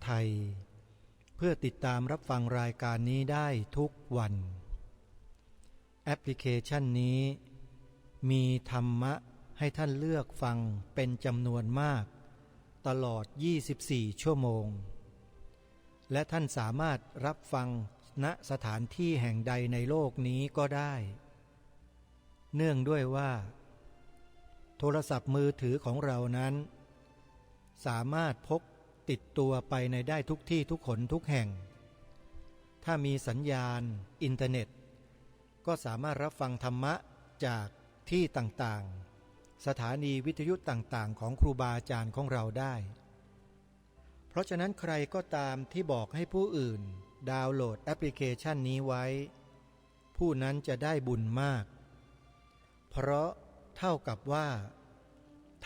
ไทยเพื่อติดตามรับฟังรายการนี้ได้ทุกวันแอปพลิเคชันนี้มีธรรมะให้ท่านเลือกฟังเป็นจำนวนมากตลอด24ชั่วโมงและท่านสามารถรับฟังณสถานที่แห่งใดในโลกนี้ก็ได้เนื่องด้วยว่าโทรศัพท์มือถือของเรานั้นสามารถพกติดตัวไปในได้ทุกที่ทุกหนทุกแห่งถ้ามีสัญญาณอินเทอร์เน็ตก็สามารถรับฟังธรรมะจากที่ต่างๆสถานีวิทยุต่างๆของครูบาอาจารย์ของเราได้เพราะฉะนั้นใครก็ตามที่บอกให้ผู้อื่นดาวน์โหลดแอปพลิเคชันนี้ไว้ผู้นั้นจะได้บุญมากเพราะเท่ากับว่า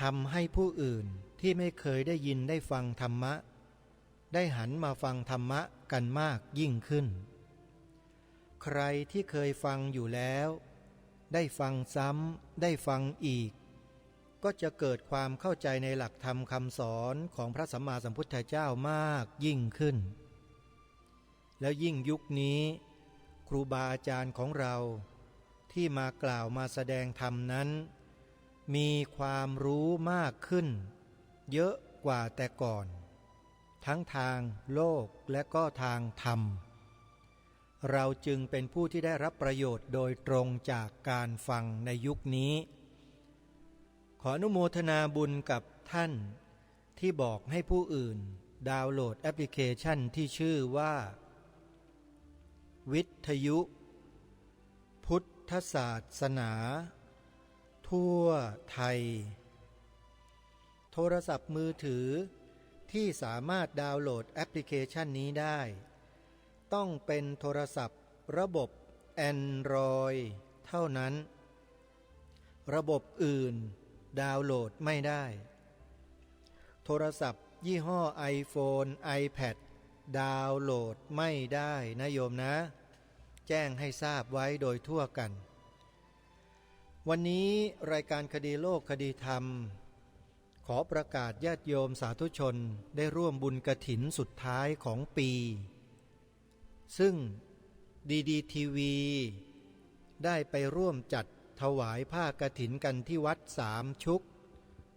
ทำให้ผู้อื่นที่ไม่เคยได้ยินได้ฟังธรรมะได้หันมาฟังธรรมะกันมากยิ่งขึ้นใครที่เคยฟังอยู่แล้วได้ฟังซ้ำได้ฟังอีกก็จะเกิดความเข้าใจในหลักธรรมคำสอนของพระสัมมาสัมพุทธเจ้ามากยิ่งขึ้นแล้วยิ่งยุคนี้ครูบาอาจารย์ของเราที่มากล่าวมาแสดงธรรมนั้นมีความรู้มากขึ้นเยอะกว่าแต่ก่อนทั้งทางโลกและก็ทางธรรมเราจึงเป็นผู้ที่ได้รับประโยชน์โดยตรงจากการฟังในยุคนี้ขออนุโมทนาบุญกับท่านที่บอกให้ผู้อื่นดาวน์โหลดแอปพลิเคชันที่ชื่อว่าวิทยุพุทธศาสนาทั่วไทยโทรศัพท์มือถือที่สามารถดาวน์โหลดแอปพลิเคชันนี้ได้ต้องเป็นโทรศัพท์ระบบ Android เท่านั้นระบบอื่นดาวน์โหลดไม่ได้โทรศัพท์ยี่ห้อ iPhone iPad ดาวน์โหลดไม่ได้นะโยมนะแจ้งให้ทราบไว้โดยทั่วกันวันนี้รายการคดีโลกคดีธรรมขอประกาศญาติโยมสาธุชนได้ร่วมบุญกฐินสุดท้ายของปีซึ่งดีทีวีได้ไปร่วมจัดถวายผ้ากฐินกันที่วัดสามชุก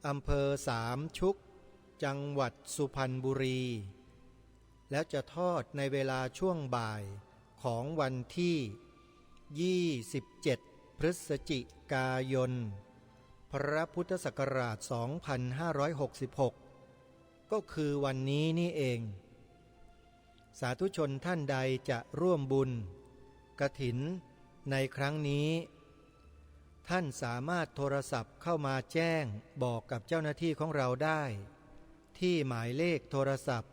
อำเภอสามชุกจังหวัดสุพรรณบุรีแล้วจะทอดในเวลาช่วงบ่ายของวันที่27พฤศจิกายนพระพุทธศักราช2566ก็คือวันนี้นี่เองสาธุชนท่านใดจะร่วมบุญกฐินในครั้งนี้ท่านสามารถโทรศัพท์เข้ามาแจ้งบอกกับเจ้าหน้าที่ของเราได้ที่หมายเลขโทรศัพท์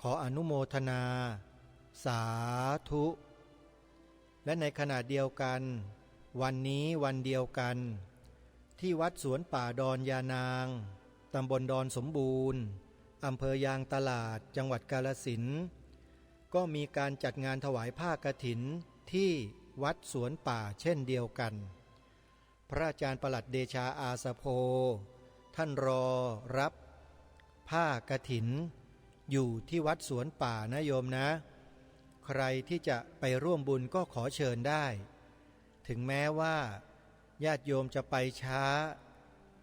ขออนุโมทนาสาธุและในขณะเดียวกันวันนี้วันเดียวกันที่วัดสวนป่าดอนยานางตำบลดอนสมบูรณ์อำเภอยางตลาดจังหวัดกาฬสินธุ์ก็มีการจัดงานถวายผ้ากฐินที่วัดสวนป่าเช่นเดียวกันพระอาจารย์ปลัดเดชาอาสโพท่านรอรับผ้ากฐินอยู่ที่วัดสวนป่านะโยมนะใครที่จะไปร่วมบุญก็ขอเชิญได้ถึงแม้ว่าญาติโยมจะไปช้า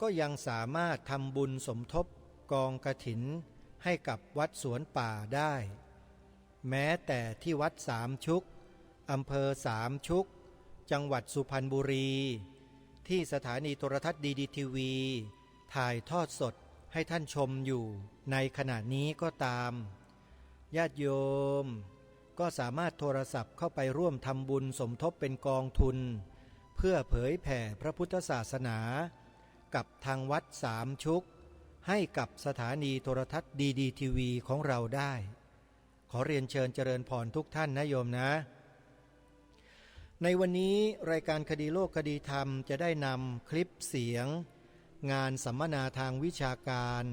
ก็ยังสามารถทำบุญสมทบกองกฐินให้กับวัดสวนป่าได้แม้แต่ที่วัดสามชุกอำเภอสามชุกจังหวัดสุพรรณบุรีที่สถานีโทรทัศน์ดีทีวีถ่ายทอดสดให้ท่านชมอยู่ในขณะนี้ก็ตามญาติโยมก็สามารถโทรศัพท์เข้าไปร่วมทำบุญสมทบเป็นกองทุนเพื่อเผยแผ่พระพุทธศาสนากับทางวัดสามชุกให้กับสถานีโทรทัศน์ดีทีวีของเราได้ขอเรียนเชิญเจริญพรทุกท่านนะโยมนะ ในวันนี้รายการคดีโลกคดีธรรมจะได้นำคลิปเสียงงานสัมมนาทางวิชาการ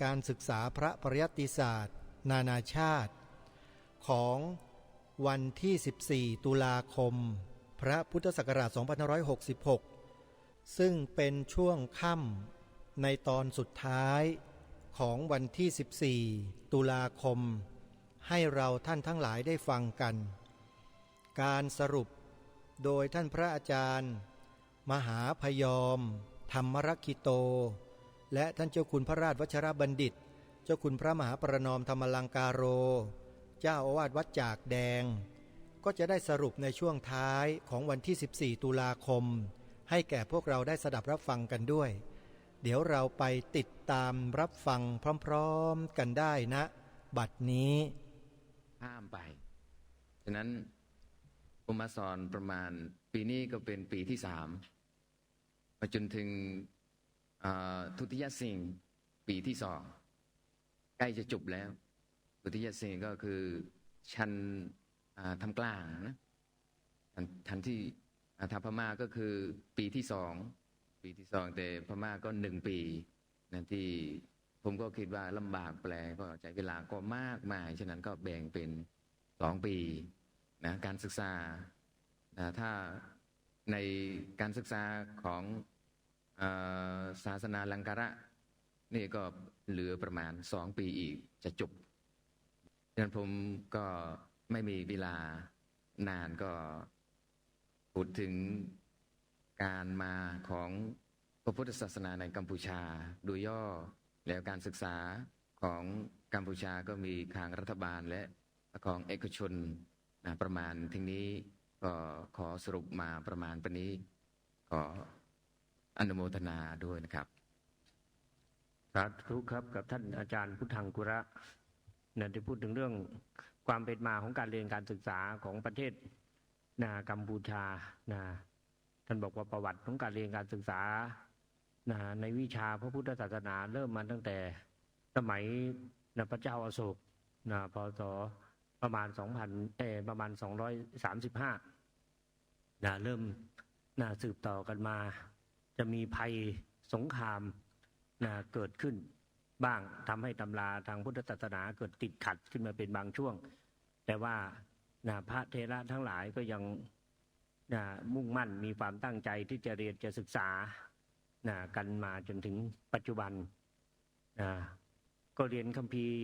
การศึกษาพระปริยัติศาสตร์นานาชาติของวันที่ 14 ตุลาคมพระพุทธศักราช 2566 ซึ่งเป็นช่วงค่ำในตอนสุดท้ายของวันที่ 14 ตุลาคมให้เราท่านทั้งหลายได้ฟังกันการสรุปโดยท่านพระอาจารย์มหาพยอมธรรมรักขิโตและท่านเจ้าคุณพระราชวชรบัณฑิตเจ้าคุณพระมหาประนอมธรรมลังการโรเจ้าอาวาสวัดจากแดงก็จะได้สรุปในช่วงท้ายของวันที่ 14 ตุลาคมให้แก่พวกเราได้สดับรับฟังกันด้วยเดี๋ยวเราไปติดตามรับฟังพร้อมๆกันได้นะบัดนี้ห้ามไปฉะนั้นผมมาสอนประมาณปีนี้ก็เป็นปีที่3มาจนถึงทุติยสิ่งปีที่2ใกล้จะจบแล้วทุติยสิ่งก็คือชั้นทำกลางนะทันที่ทำพม่าก็คือปีที่2แต่พม่าก็1 ปีนั่นที่ผมก็คิดว่าลำบากแปลก็ใช้เวลาก็มากมายฉะนั้นก็แบ่งเป็น2 ปีนะการศึกษาถ้าในการศึกษาของศาสนาลังการะนี่ก็เหลือประมาณ2 ปีอีกจะจบฉะนั้นผมก็ไม่มีเวลานานก็พูดถึงการมาของพระพุทธศาสนาในกัมพูชาโดยย่อแล้วการศึกษาของกัมพูชาก็มีทางรัฐบาลและของเอกชนประมาณทีนี้ก็ขอสรุปมาประมาณปนี้ขออนุโมทนาด้วยนะครับสาธุครับกับท่านอาจารย์พุทธังกุระนั่นที่พูดถึงเรื่องความเป็นมาของการเรียนการศึกษาของประเทศกัมพูชาท่านบอกว่าประวัติของการเรียนการศึกษาในวิชาพระพุทธศาสนาเริ่มมาตั้งแต่สมัยพระเจ้าอโศกพศประมาณ235เริ่มสืบต่อกันมาจะมีภัยสงครามเกิดขึ้นบ้างทำให้ตำราทางพุทธศาสนาเกิดติดขัดขึ้นมาเป็นบางช่วงแต่ว่าพระเถระทั้งหลายก็ยังมุ่งมั่นมีความตั้งใจที่จะเรียนจะศึกษากันมาจนถึงปัจจุบันก็เรียนคัมภีร์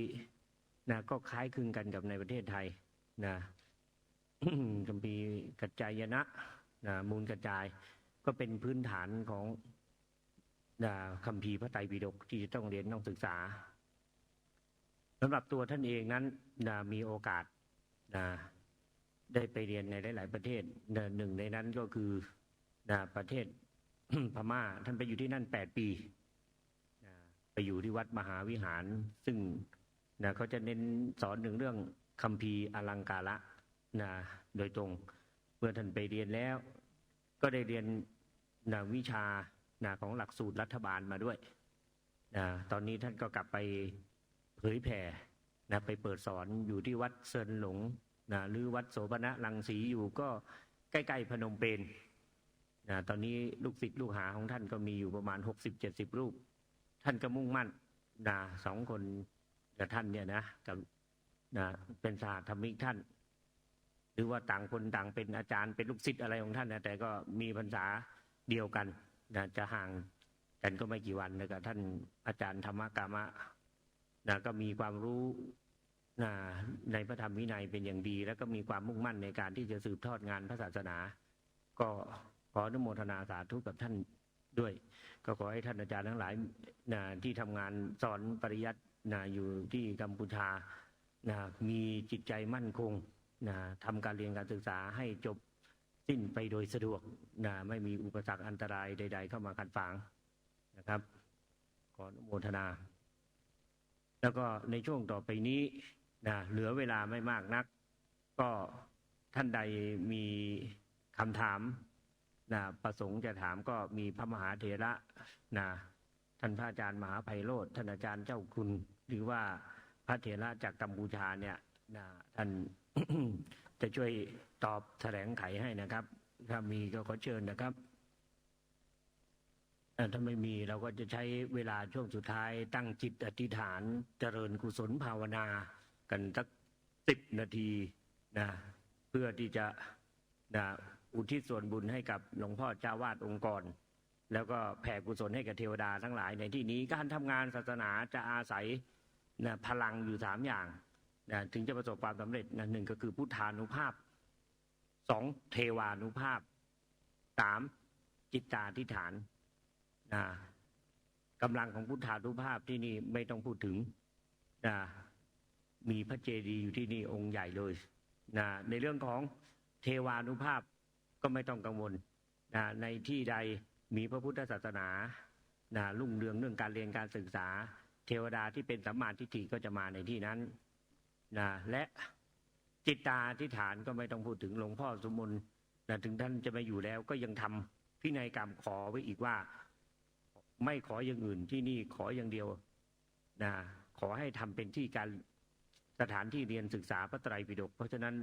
ก็คล้ายคลึงกันกับในประเทศไทยคัมภีร์กัจจายนะมูลกระจายก็เป็นพื้นฐานของคัมภีร์พระไตรปิฎกที่จะต้องเรียนต้องศึกษาสำหรับตัวท่านเองนั้นมีโอกาสได้ไปเรียนในหลายๆประเทศหนึ่งในนั้นก็คือประเทศ พม่าท่านไปอยู่ที่นั่น8 ปีไปอยู่ที่วัดมหาวิหารซึ่งเขาจะเน้นสอนถึงเรื่องคัมภีร์อลังการะโดยตรงเมื่อท่านไปเรียนแล้วก็ได้เรียนวิชาของหลักสูตรรัฐบาลมาด้วยตอนนี้ท่านก็กลับไปเผยแผ่ไปเปิดสอนอยู่ที่วัดเซินหลงหรือวัดโสภณรังสีอยู่ก็ใกล้ๆพนมเปญตอนนี้ลูกศิษย์ลูกหาของท่านก็มีอยู่ประมาณ60-70 รูปท่านก็มุ่งมั่น2 คนกับท่านเนี่ยกับเป็นสหธรรมิกท่านหรือว่าต่างคนต่างเป็นอาจารย์เป็นลูกศิษย์อะไรของท่านแต่ก็มีพรรษาเดียวกันจะห่างกันก็ไม่กี่วันนะครับท่านอาจารย์ธรรมกามะก็มีความรู้ในพระธรรมวินัยเป็นอย่างดีแล้วก็มีความมุ่งมั่นในการที่จะสืบทอดงานพระศาสนาก็ขออนุโมทนาสาธุกับท่านด้วยก็ขอให้ท่านอาจารย์ทั้งหลายที่ทำงานสอนปริยัติอยู่ที่กัมพูชามีจิตใจมั่นคงทำการเรียนการศึกษาให้จบสิ้นไปโดยสะดวกไม่มีอุปสรรคอันตรายใดๆเข้ามาขัดขวางนะครับขออนุโมทนาแล้วก็ในช่วงต่อไปนี้เหลือเวลาไม่มากนักก็ท่านใดมีคำถามประสงค์จะถามก็มีพระมหาเถระท่านพระอาจารย์มหาไพโรจน์ท่านอาจารย์เจ้าคุณหรือว่าพระเถระจากกัมพูชาเนี่ยท่าน จะช่วย ตอบแถลงไขให้นะครับถ้ามีก็ขอเชิญนะครับถ้าไม่มีเราก็จะใช้เวลาช่วงสุดท้ายตั้งจิตอธิษฐานเจริญกุศลภาวนากันสัก10 นาทีนะเพื่อที่จะนะอุทิศส่วนบุญให้กับหลวงพ่อเจ้าวาดองค์กรแล้วก็แผ่กุศลให้กับเทวดาทั้งหลายในที่นี้การทำงานศาสนาจะอาศัยนะพลังอยู่3 อย่างนะถึงจะประสบความสำเร็จนะ1ก็คือพุทธานุภาพ2เทวานุภาพ3จิตตาธิษฐานนะกำลังของพุทธานุภาพที่นี่ไม่ต้องพูดถึงนะมีพระเจดีย์อยู่ที่นี่องค์ใหญ่เลยนะในเรื่องของเทวานุภาพก็ไม่ต้องกังวลนะในที่ใดมีพระพุทธศาสนานะรุ่งเรืองเรื่องการเรียนการศึกษาเทวดาที่เป็นสัมมาทิฏฐิก็จะมาในที่นั้นนะและจิตตาธิษฐานก็ไม่ต้องพูดถึงหลวงพ่อสมมนนะถึงท่านจะไม่อยู่แล้วก็ยังทำพินัยกรรมขอไว้อีกว่าไม่ขออย่างอื่นที่นี่ขออย่างเดียวนะขอให้ทำเป็นที่การสถานที่เรียนศึกษาพระไตรปิฎกเพราะฉะนั้น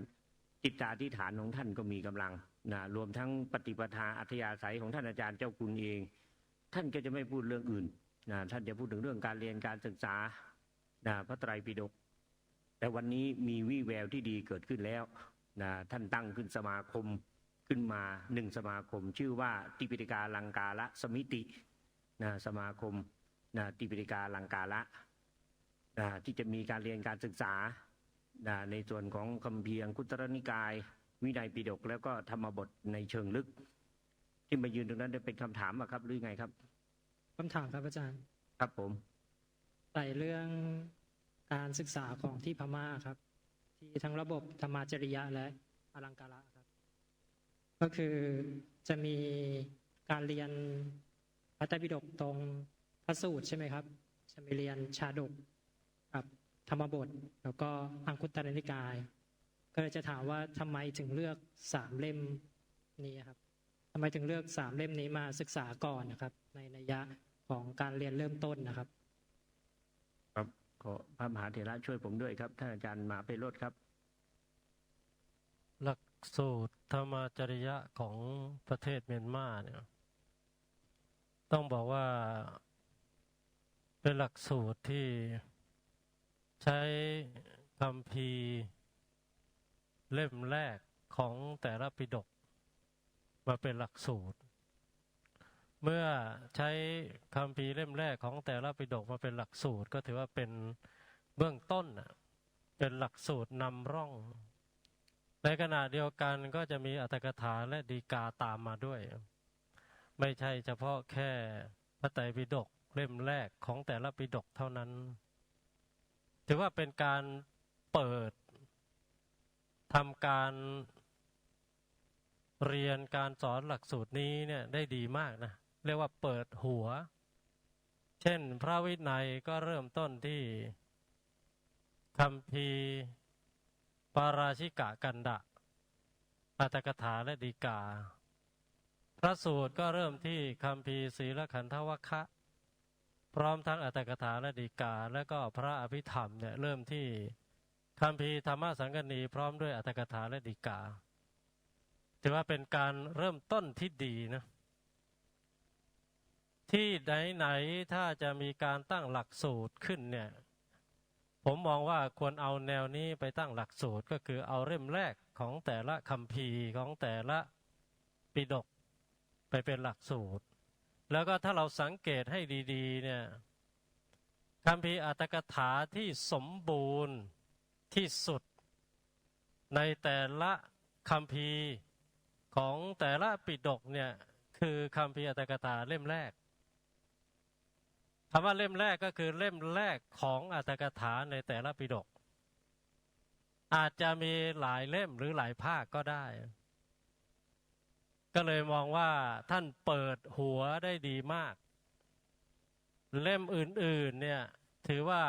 จิตตาธิษฐานของท่านก็มีกำลังนะรวมทั้งปฏิปทาอัธยาศัยของท่านอาจารย์เจ้าคุณเองท่านก็จะไม่พูดเรื่องอื่นนะท่านจะพูดถึงเรื่องการเรียนการศึกษานะพระไตรปิฎกแต่วันนี้มีวี่แววที่ดีเกิดขึ้นแล้วนะท่านตั้งขึ้นสมาคมขึ้นมา1 สมาคมชื่อว่าติปิฎกาลังกาละสมิตินะสมาคมนะติปิฎกาลังกาละนะที่จะมีการเรียนการศึกษานะในส่วนของคัมภีร์อังคุตรนิกายวินัยปิฎกแล้วก็ธรรมบทในเชิงลึกที่มายืนตรงนั้นเป็นคำถามอะครับหรือไงครับคำถามครับอาจารย์ครับผมใส่เรื่องการศึกษาของที่พม่าครับที่ทั้งระบบธรรมาจริยะและอลังการะครับก็คือจะมีการเรียนพระไตรปิฎกตรงพระสูตรใช่ไหมครับจะมีเรียนชาดกกับธรรมบทแล้วก็อังคุตรนิกายก็เลยจะถามว่าทำไมถึงเลือก3 เล่มนี้ครับทำไมถึงเลือก3 เล่มนี้มาศึกษาก่อนนะครับในนัยยะของการเรียนเริ่มต้นนะครับครับขอพระมหาเถระช่วยผมด้วยครับท่านอาจารย์มหาไพโรจน์ครับหลักสูตรธรรมาจริยะของประเทศเมียนมาเนี่ยต้องบอกว่าเป็นหลักสูตรที่ใช้คัมภีร์เล่มแรกของแต่ละปิฎกมาเป็นหลักสูตรเมื่อใช้คัมภีร์เล่มแรกของแต่ละปิฎกมาเป็นหลักสูตรก็ถือว่าเป็นเบื้องต้นเป็นหลักสูตรนำร่องในขณะเดียวกันก็จะมีอรรถกถาและฎีกาตามมาด้วยไม่ใช่เฉพาะแค่พระไตรปิฎกเล่มแรกของแต่ละปิฎกเท่านั้นถือว่าเป็นการเปิดทำการเรียนการสอนหลักสูตรนี้เนี่ยได้ดีมากนะเรียกว่าเปิดหัวเช่นพระวินัยก็เริ่มต้นที่คัมภีร์ปาราชิกกันดะอรรถกถาและฎีกาพระสูตรก็เริ่มที่คัมภีร์ศีลขันธวัคคะพร้อมทั้งอรรถกถาและฎีกาและก็พระอภิธรรมเนี่ยเริ่มที่คัมภีร์ธรรมสังกณีพร้อมด้วยอรรถกถาและฎีกาถือว่าเป็นการเริ่มต้นที่ดีนะที่ไหนๆถ้าจะมีการตั้งหลักสูตรขึ้นเนี่ยผมมองว่าควรเอาแนวนี้ไปตั้งหลักสูตรก็คือเอาเล่มแรกของแต่ละคัมภีร์ของแต่ละปิฎกไปเป็นหลักสูตรแล้วก็ถ้าเราสังเกตให้ดีๆเนี่ยคัมภีร์อรรถกถาที่สมบูรณ์ที่สุดในแต่ละคัมภีร์ของแต่ละปิฎกเนี่ยคือคัมภีร์อรรถกถาเล่มแรกคำว่าเล่มแรกก็คือเล่มแรกของอรรถกถาในแต่ละปิฎกอาจจะมีหลายเล่มหรือหลายภาคก็ได้ก็เลยมองว่าท่านเปิดหัวได้ดีมากเล่มอื่นๆเนี่ยถือว่า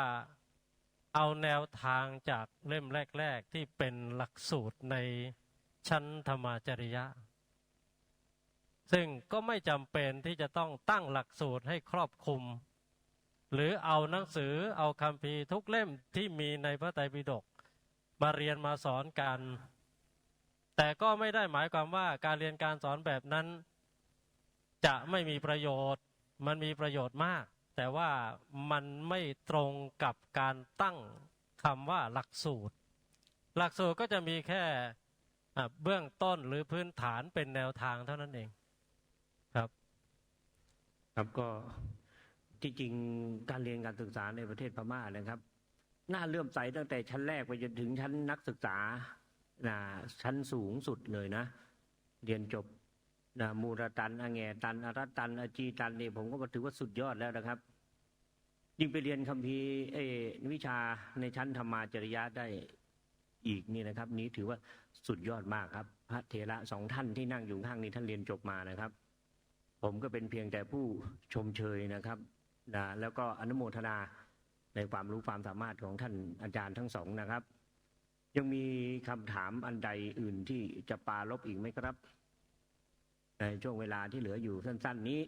เอาแนวทางจากเล่มแรกๆที่เป็นหลักสูตรในชั้นธรรมาจริยะซึ่งก็ไม่จำเป็นที่จะต้องตั้งหลักสูตรให้ครอบคลุมหรือเอาหนังสือเอาคัมภีร์ทุกเล่มที่มีในพระไตรปิฎกมาเรียนมาสอนกัน แต่ก็ไม่ได้หมายความว่าการเรียนการสอนแบบนั้นจะไม่มีประโยชน์มันมีประโยชน์มากแต่ว่ามันไม่ตรงกับการตั้งคำว่าหลักสูตรก็จะมีแค่เบื้องต้นหรือพื้นฐานเป็นแนวทางเท่านั้นเองครับก็ที่จริงการเรียนการศึกษาในประเทศพม่านะครับน่าเลื่อมใสตั้งแต่ชั้นแรกไปจนถึงชั้นนักศึกษาชั้นสูงสุดเลยนะเรียนจบมูรตันอแงตันอรัตตันอจีตันนี่ผมก็ถือว่าสุดยอดแล้วนะครับยิ่งไปเรียนคัมภีร์วิชาในชั้นธรรมาจริยะได้อีกนี่นะครับนี้ถือว่าสุดยอดมากครับพระเถระสองท่านที่นั่งอยู่ข้างนี้ท่านเรียนจบมานะครับผมก็เป็นเพียงแต่ผู้ชมเชยนะครับแล้วก็อนุโมทนาในความรู้ความสามารถของท่านอาจารย์ทั้งสองนะครับยังมีคำถามอันใดอื่นที่จะปรารภอีกไหมครับในช่วงเวลาที่เหลืออยู่สั้นๆนี้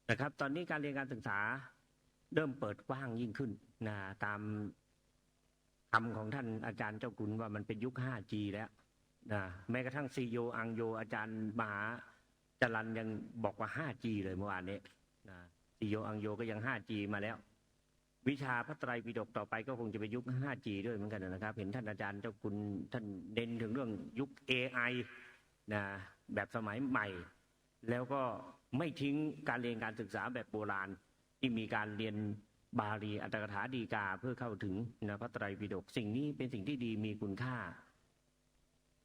นะครับตอนนี้การเรียนการศึกษาเริ่มเปิดกว้างยิ่งขึ้นตามคำของท่านอาจารย์เจ้าคุณว่ามันเป็นยุค 5G แล้วแม้กระทั่งซีโยอังโยอาจารย์มหาจรัญยังบอกว่า 5G เลยเมื่อวานนี้ซีโยอังโยก็ยัง 5G มาแล้ววิชาพระไตรปิฎกต่อไปก็คงจะเป็นยุค 5G ด้วยเหมือนกันนะครับเห็นท่านอาจารย์เจ้าคุณท่านเน้นถึงเรื่องยุค AI แบบสมัยใหม่แล้วก็ไม่ทิ้งการเรียนการศึกษาแบบโบราณที่มีการเรียนบาลีอัตถกถาฎีกาเพื่อเข้าถึงพระไตรปิฎกสิ่งนี้เป็นสิ่งที่ดีมีคุณค่า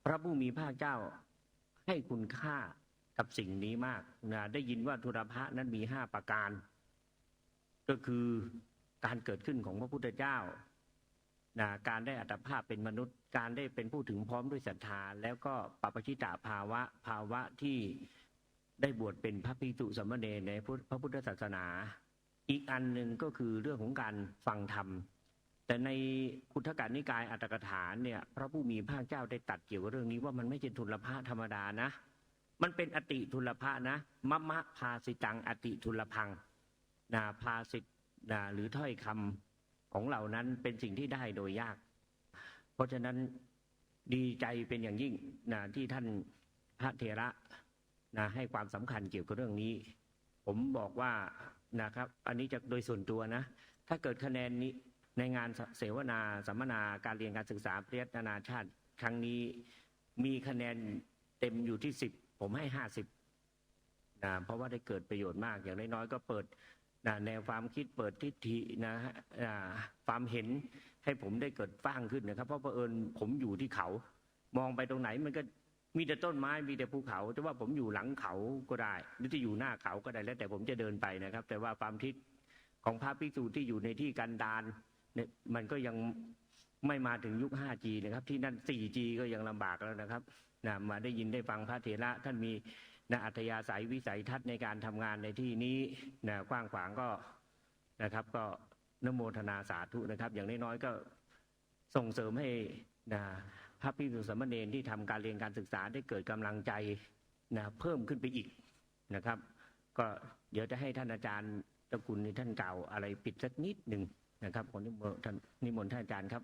พระผู้มีพระเจ้าให้คุณค่ากับสิ่งนี้มากได้ยินว่าธุรพะนั้นมี5ประการก็คือการเกิดขึ้นของพระพุทธเจ้าการได้อัตภาพเป็นมนุษย์การได้เป็นผู้ถึงพร้อมด้วยศรัทธาแล้วก็ปัปปชิตาภาวะที่ได้บวชเป็นพระภิกษุสามเณรในพระพุทธศาสนาอีกอันหนึ่งก็คือเรื่องของการฟังธรรมแต่ในคุถกนิกายอัตถกถาเนี่ยพระผู้มีพระเจ้าได้ตรัสเกี่ยวกับเรื่องนี้ว่ามันไม่ใช่ทุลภะธรรมดานะมันเป็นอติทุลภะนะมะภาสิตังอติทุลพังภาสิตหรือถ้อยคำของเหล่านั้นเป็นสิ่งที่ได้โดยยากเพราะฉะนั้นดีใจเป็นอย่างยิ่งที่ท่านพระเถระให้ความสำคัญเกี่ยวกับเรื่องนี้ผมบอกว่านะครับอันนี้จะโดยส่วนตัวนะถ้าเกิดคะแนนนี้ในงานเสวนาสัมมนาการเรียนการศึกษาปริยัตินานาชาติครั้งนี้มีคะแนนเต็มอยู่ที่10ผมให้50เพราะว่าได้เกิดประโยชน์มากอย่างน้อยๆก็เปิดแนวความคิดเปิดทิฏฐิความเห็นให้ผมได้เกิดฟ้างขึ้นนะครับเพราะเผอิญผมอยู่ที่เขามองไปตรงไหนมันก็มีแต่ต้นไม้มีแต่ภูเขาแต่ว่าผมอยู่หลังเขาก็ได้หรือจะอยู่หน้าเขาก็ได้แล้วแต่ผมจะเดินไปนะครับแต่ว่าความคิดของพระภิกษุที่อยู่ในที่กันดารเนี่ยมันก็ยังไม่มาถึงยุค 5G นะครับที่นั่น 4G ก็ยังลำบากแล้วนะครับมาได้ยินได้ฟังพระเถระท่านมีอัธยาศัยวิสัยทัศน์ในการทำงานในที่นี้กว้างขวางก็นะครับก็นโมทนาสาธุนะครับอย่างน้อยๆก็ส่งเสริมให้พระภิกษุสามเณรที่ทำการเรียนการศึกษาได้เกิดกำลังใจเพิ่มขึ้นไปอีกนะครับก็เดี๋ยวจะให้ท่านอาจารย์เจ้าคุณท่านกล่าวอะไรปิดสักนิดหนึ่งนะครับขอนิมนต์ท่านอาจารย์ครับ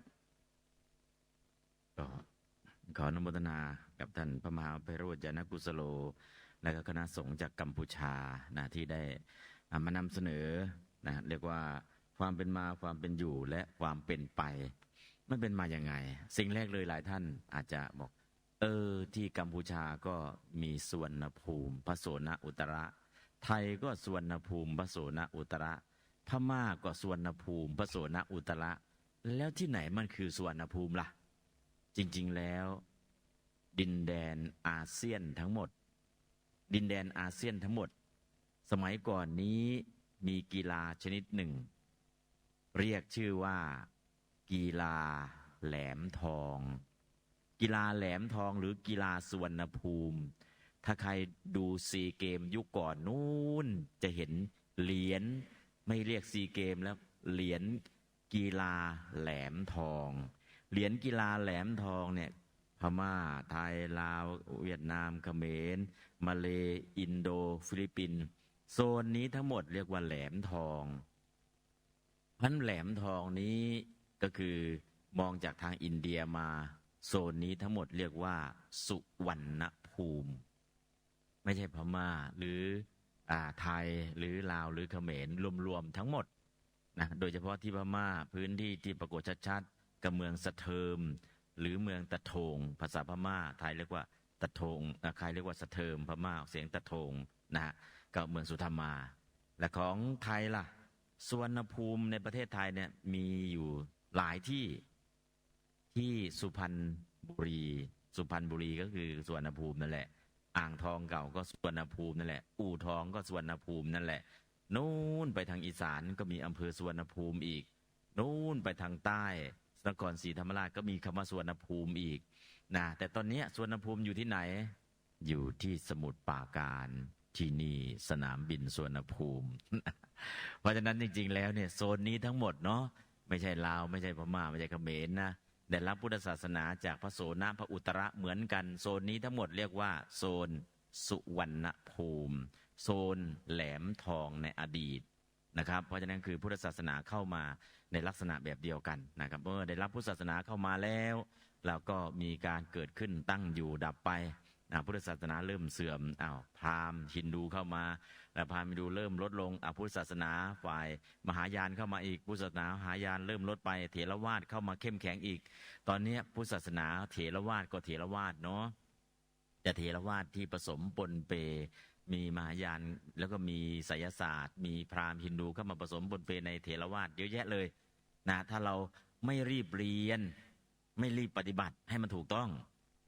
ก็ขออนุโมทนากับท่านพระมหาไพโรจนกุสโลและก็คณะสงฆ์จากกัมพูชาที่ได้มานำเสนอเรียกว่าความเป็นมาความเป็นอยู่และความเป็นไปมันเป็นมาอย่างไงสิ่งแรกเลยหลายท่านอาจจะบอกที่กัมพูชาก็มีสุวรรณภูมิพระโสนอุตระไทยก็สุวรรณภูมิพระโสนอุตระพม่าก็สุวรรณภูมิพระโสนอุตระแล้วที่ไหนมันคือสุวรรณภูมิล่ะจริงๆแล้วดินแดนอาเซียนทั้งหมดสมัยก่อนนี้มีกีฬาชนิดหนึ่งเรียกชื่อว่ากีฬาแหลมทองกีฬาแหลมทองหรือกีฬาสุวรรณภูมิถ้าใครดูซีเกมยุคก่อนนู้นจะเห็นเหรียญไม่เรียกซีเกมแล้วเหรียญกีฬาแหลมทองเหรียญกีฬาแหลมทองเนี่ยพม่าไทยลาวเวียดนามเขมรมาเลอินโดฟิลิปปินส์โซนนี้ทั้งหมดเรียกว่าแหลมทองพันแหลมทองนี้ก็คือมองจากทางอินเดียมา โซนนี้ทั้งหมดเรียกว่าสุวรรณภูมิไม่ใช่พม่าหรือไทยหรือลาวหรือเขมรรวมๆทั้งหมดนะโดยเฉพาะที่พม่าพื้นที่ที่ปรากฏชัดๆกับเมืองสะเทิมหรือเมืองตะโทงภาษาพม่าไทยเรียกว่าตะโทงใครเรียกว่าสะเทิมพม่าเสียงตะโทงนะฮะกับเมืองสุธรรมาและของไทยล่ะสุวรรณภูมิในประเทศไทยเนี่ยมีอยู่หลายที่สุพรรณบุรีก็คือสุวรรณภูมินั่นแหละอ่างทองเก่าก็สุวรรณภูมินั่นแหละอู่ทองก็สุวรรณภูมินั่นแหละนู้นไปทางอีสานก็มีอำเภอสุวรรณภูมิอีกนู้นไปทางใต้นครศรีธรรมราชก็มีคำว่าสุวรรณภูมิอีกนะแต่ตอนนี้สุวรรณภูมิอยู่ที่ไหนอยู่ที่สมุทรปราการที่นี่สนามบินสุวรรณภูมิ เพราะฉะนั้นจริงๆแล้วเนี่ยโซนนี้ทั้งหมดเนาะไม่ใช่ลาวไม่ใช่พม่าไม่ใช่เขมรนะได้รับพุทธศาสนาจากพระโสนพระอุตระเหมือนกันโซนนี้ทั้งหมดเรียกว่าโซนสุวรรณภูมิโซนแหลมทองในอดีตนะครับเพราะฉะนั้นคือพุทธศาสนาเข้ามาในลักษณะแบบเดียวกันนะครับเมื่อได้รับพุทธศาสนาเข้ามาแล้วเราก็มีการเกิดขึ้นตั้งอยู่ดับไปพุทธศาสนาเริ่มเสื่อมพราหมณ์ฮินดูเข้ามาพราหมณ์ฮินดูเริ่มลดลงพุทธศาสนาฝ่ายมหายานเข้ามาอีกพุทธศาสนามหายานเริ่มลดไปเถรวาทเข้ามาเข้มแข็งอีกตอนนี้พุทธศาสนาเถรวาทก็เถรวาทเนาะแต่เถรวาทที่ผสมปนเปมีมหายานแล้วก็มีไสยศาสตร์มีพราหมณ์ฮินดูเข้ามาผสมปนเปในเถรวาทเยอะแยะเลยนะถ้าเราไม่รีบเรียนไม่รีบปฏิบัติให้มันถูกต้อง